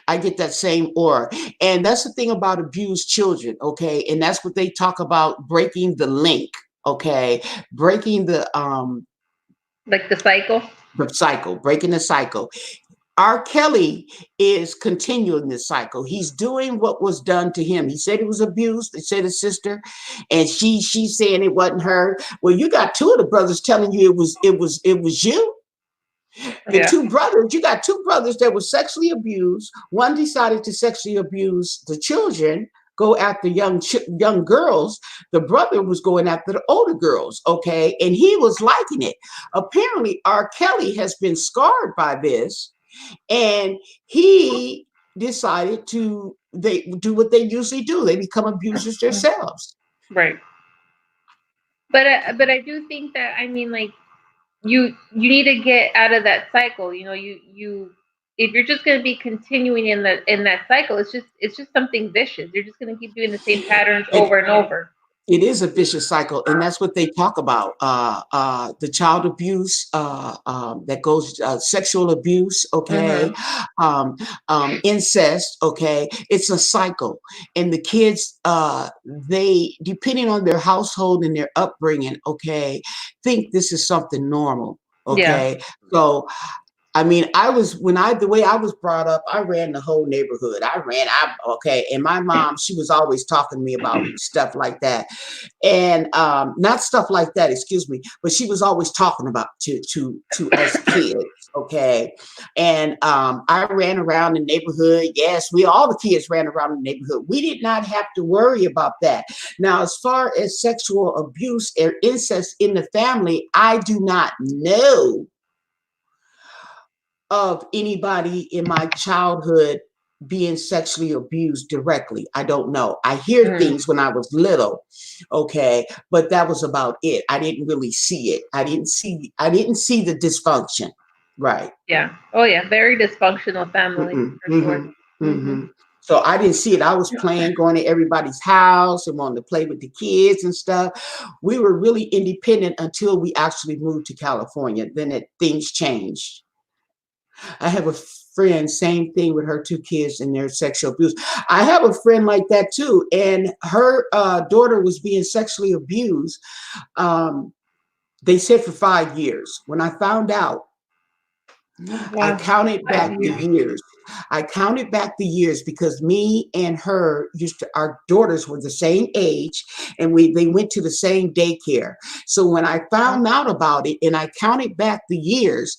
I get that same aura. And that's the thing about abused children, okay? And that's what they talk about, breaking the link, okay? Breaking the like the cycle. Breaking the cycle. R. Kelly is continuing this cycle. He's doing what was done to him. He said he was abused. They said his sister, and she's saying it wasn't her. Well, you got two of the brothers telling you it was you. The two brothers, you got two brothers that were sexually abused. One decided to sexually abuse the children, go after young girls. The brother was going after the older girls, okay? And he was liking it. Apparently, R. Kelly has been scarred by this, and he decided to do what they usually do. They become abusers themselves. Right. But I do think that, I mean, like, you need to get out of that cycle. You know, you if you're just going to be continuing in that cycle, it's just something vicious. You're just going to keep doing the same patterns over and over. It is a vicious cycle, and that's what they talk about. The child abuse that goes sexual abuse, okay, incest, okay. It's a cycle, and the kids, they, depending on their household and their upbringing, okay, think this is something normal, okay. Yeah. So, I mean, the way I was brought up, I ran the whole neighborhood. Okay. And my mom, she was always talking to me about stuff like that. And not stuff like that, excuse me, but she was always talking about to us kids. Okay. And I ran around the neighborhood. Yes, all the kids ran around the neighborhood. We did not have to worry about that. Now, as far as sexual abuse or incest in the family, I do not know of anybody in my childhood being sexually abused directly. I don't know. I hear things when I was little, okay, but that was about it. I didn't really see it. I didn't see the dysfunction. Right. Yeah. Oh yeah. Very dysfunctional family. For sure. So I didn't see it. I was playing, going to everybody's house and wanting to play with the kids and stuff. We were really independent until we actually moved to California. Then things changed. I have a friend, same thing with her two kids and their sexual abuse. I have a friend like that too. And her daughter was being sexually abused. They said for 5 years. When I found out, I counted back the years. I counted back the years because me and her our daughters were the same age, and they went to the same daycare. So when I found out about it and I counted back the years,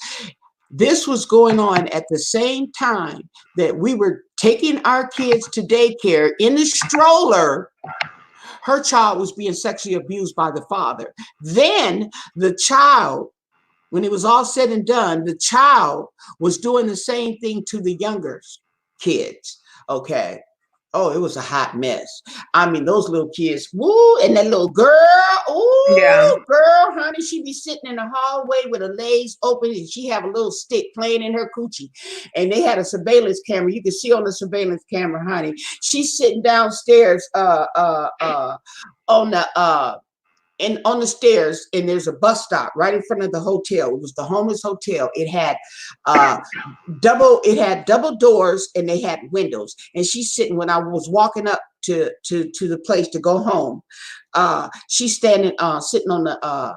this was going on at the same time that we were taking our kids to daycare in the stroller. Her child was being sexually abused by the father. Then the child, when it was all said and done, the child was doing the same thing to the younger kids. Okay. Oh, it was a hot mess. I mean, those little kids, woo, and that little girl, ooh, girl, honey, she be sitting in the hallway with her legs open, and she have a little stick playing in her coochie. And they had a surveillance camera. You can see on the surveillance camera, honey. She's sitting downstairs on the stairs, and there's a bus stop right in front of the hotel. It was the homeless hotel. It had double doors, and they had windows. And she's sitting, when I was walking up to the place to go home, she's standing sitting on the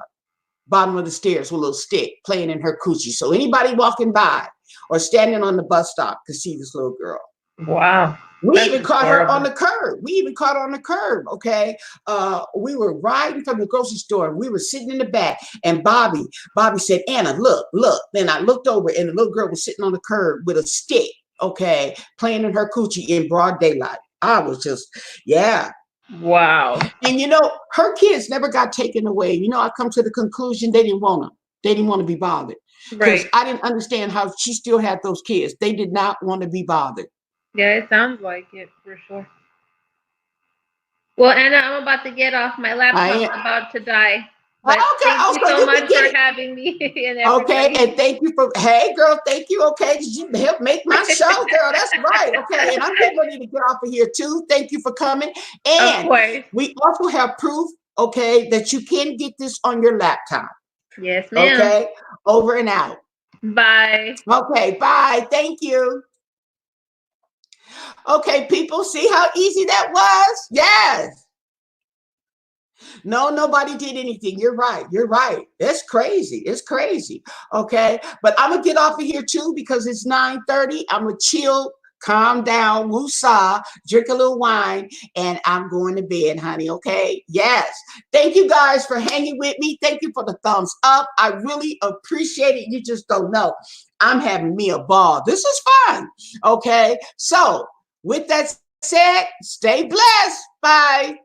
bottom of the stairs with a little stick playing in her coochie. So anybody walking by or standing on the bus stop could see this little girl. Wow. We That's even caught her on horrible. the curb. We even caught her on the curb. Okay. We were riding from the grocery store and we were sitting in the back. And Bobby said, Anna, look. Then I looked over and the little girl was sitting on the curb with a stick, okay, playing in her coochie in broad daylight. I was just, yeah. Wow. And you know, her kids never got taken away. You know, I come to the conclusion they didn't want them. They didn't want to be bothered. Because Right. I didn't understand how she still had those kids. They did not want to be bothered. Yeah, it sounds like it for sure. Well, Anna, I'm about to get off. My laptop's about to die. But thank you so much for having me and everybody. Okay, and thank you for, hey girl, thank you. Okay, you helped make my show, girl. That's right. Okay, and I'm getting ready to get off of here too. Thank you for coming. And of course, we also have proof, okay, that you can get this on your laptop. Yes, ma'am. Okay, over and out. Bye. Okay, bye. Thank you. Okay, people, see how easy that was? Yes. No, nobody did anything. You're right. You're right. It's crazy. It's crazy. Okay. But I'm going to get off of here too because it's 9:30. I'm going to chill, calm down, woosah, drink a little wine, and I'm going to bed, honey. Okay. Yes. Thank you guys for hanging with me. Thank you for the thumbs up. I really appreciate it. You just don't know. I'm having me a ball. This is fun. Okay. So with that said, stay blessed. Bye.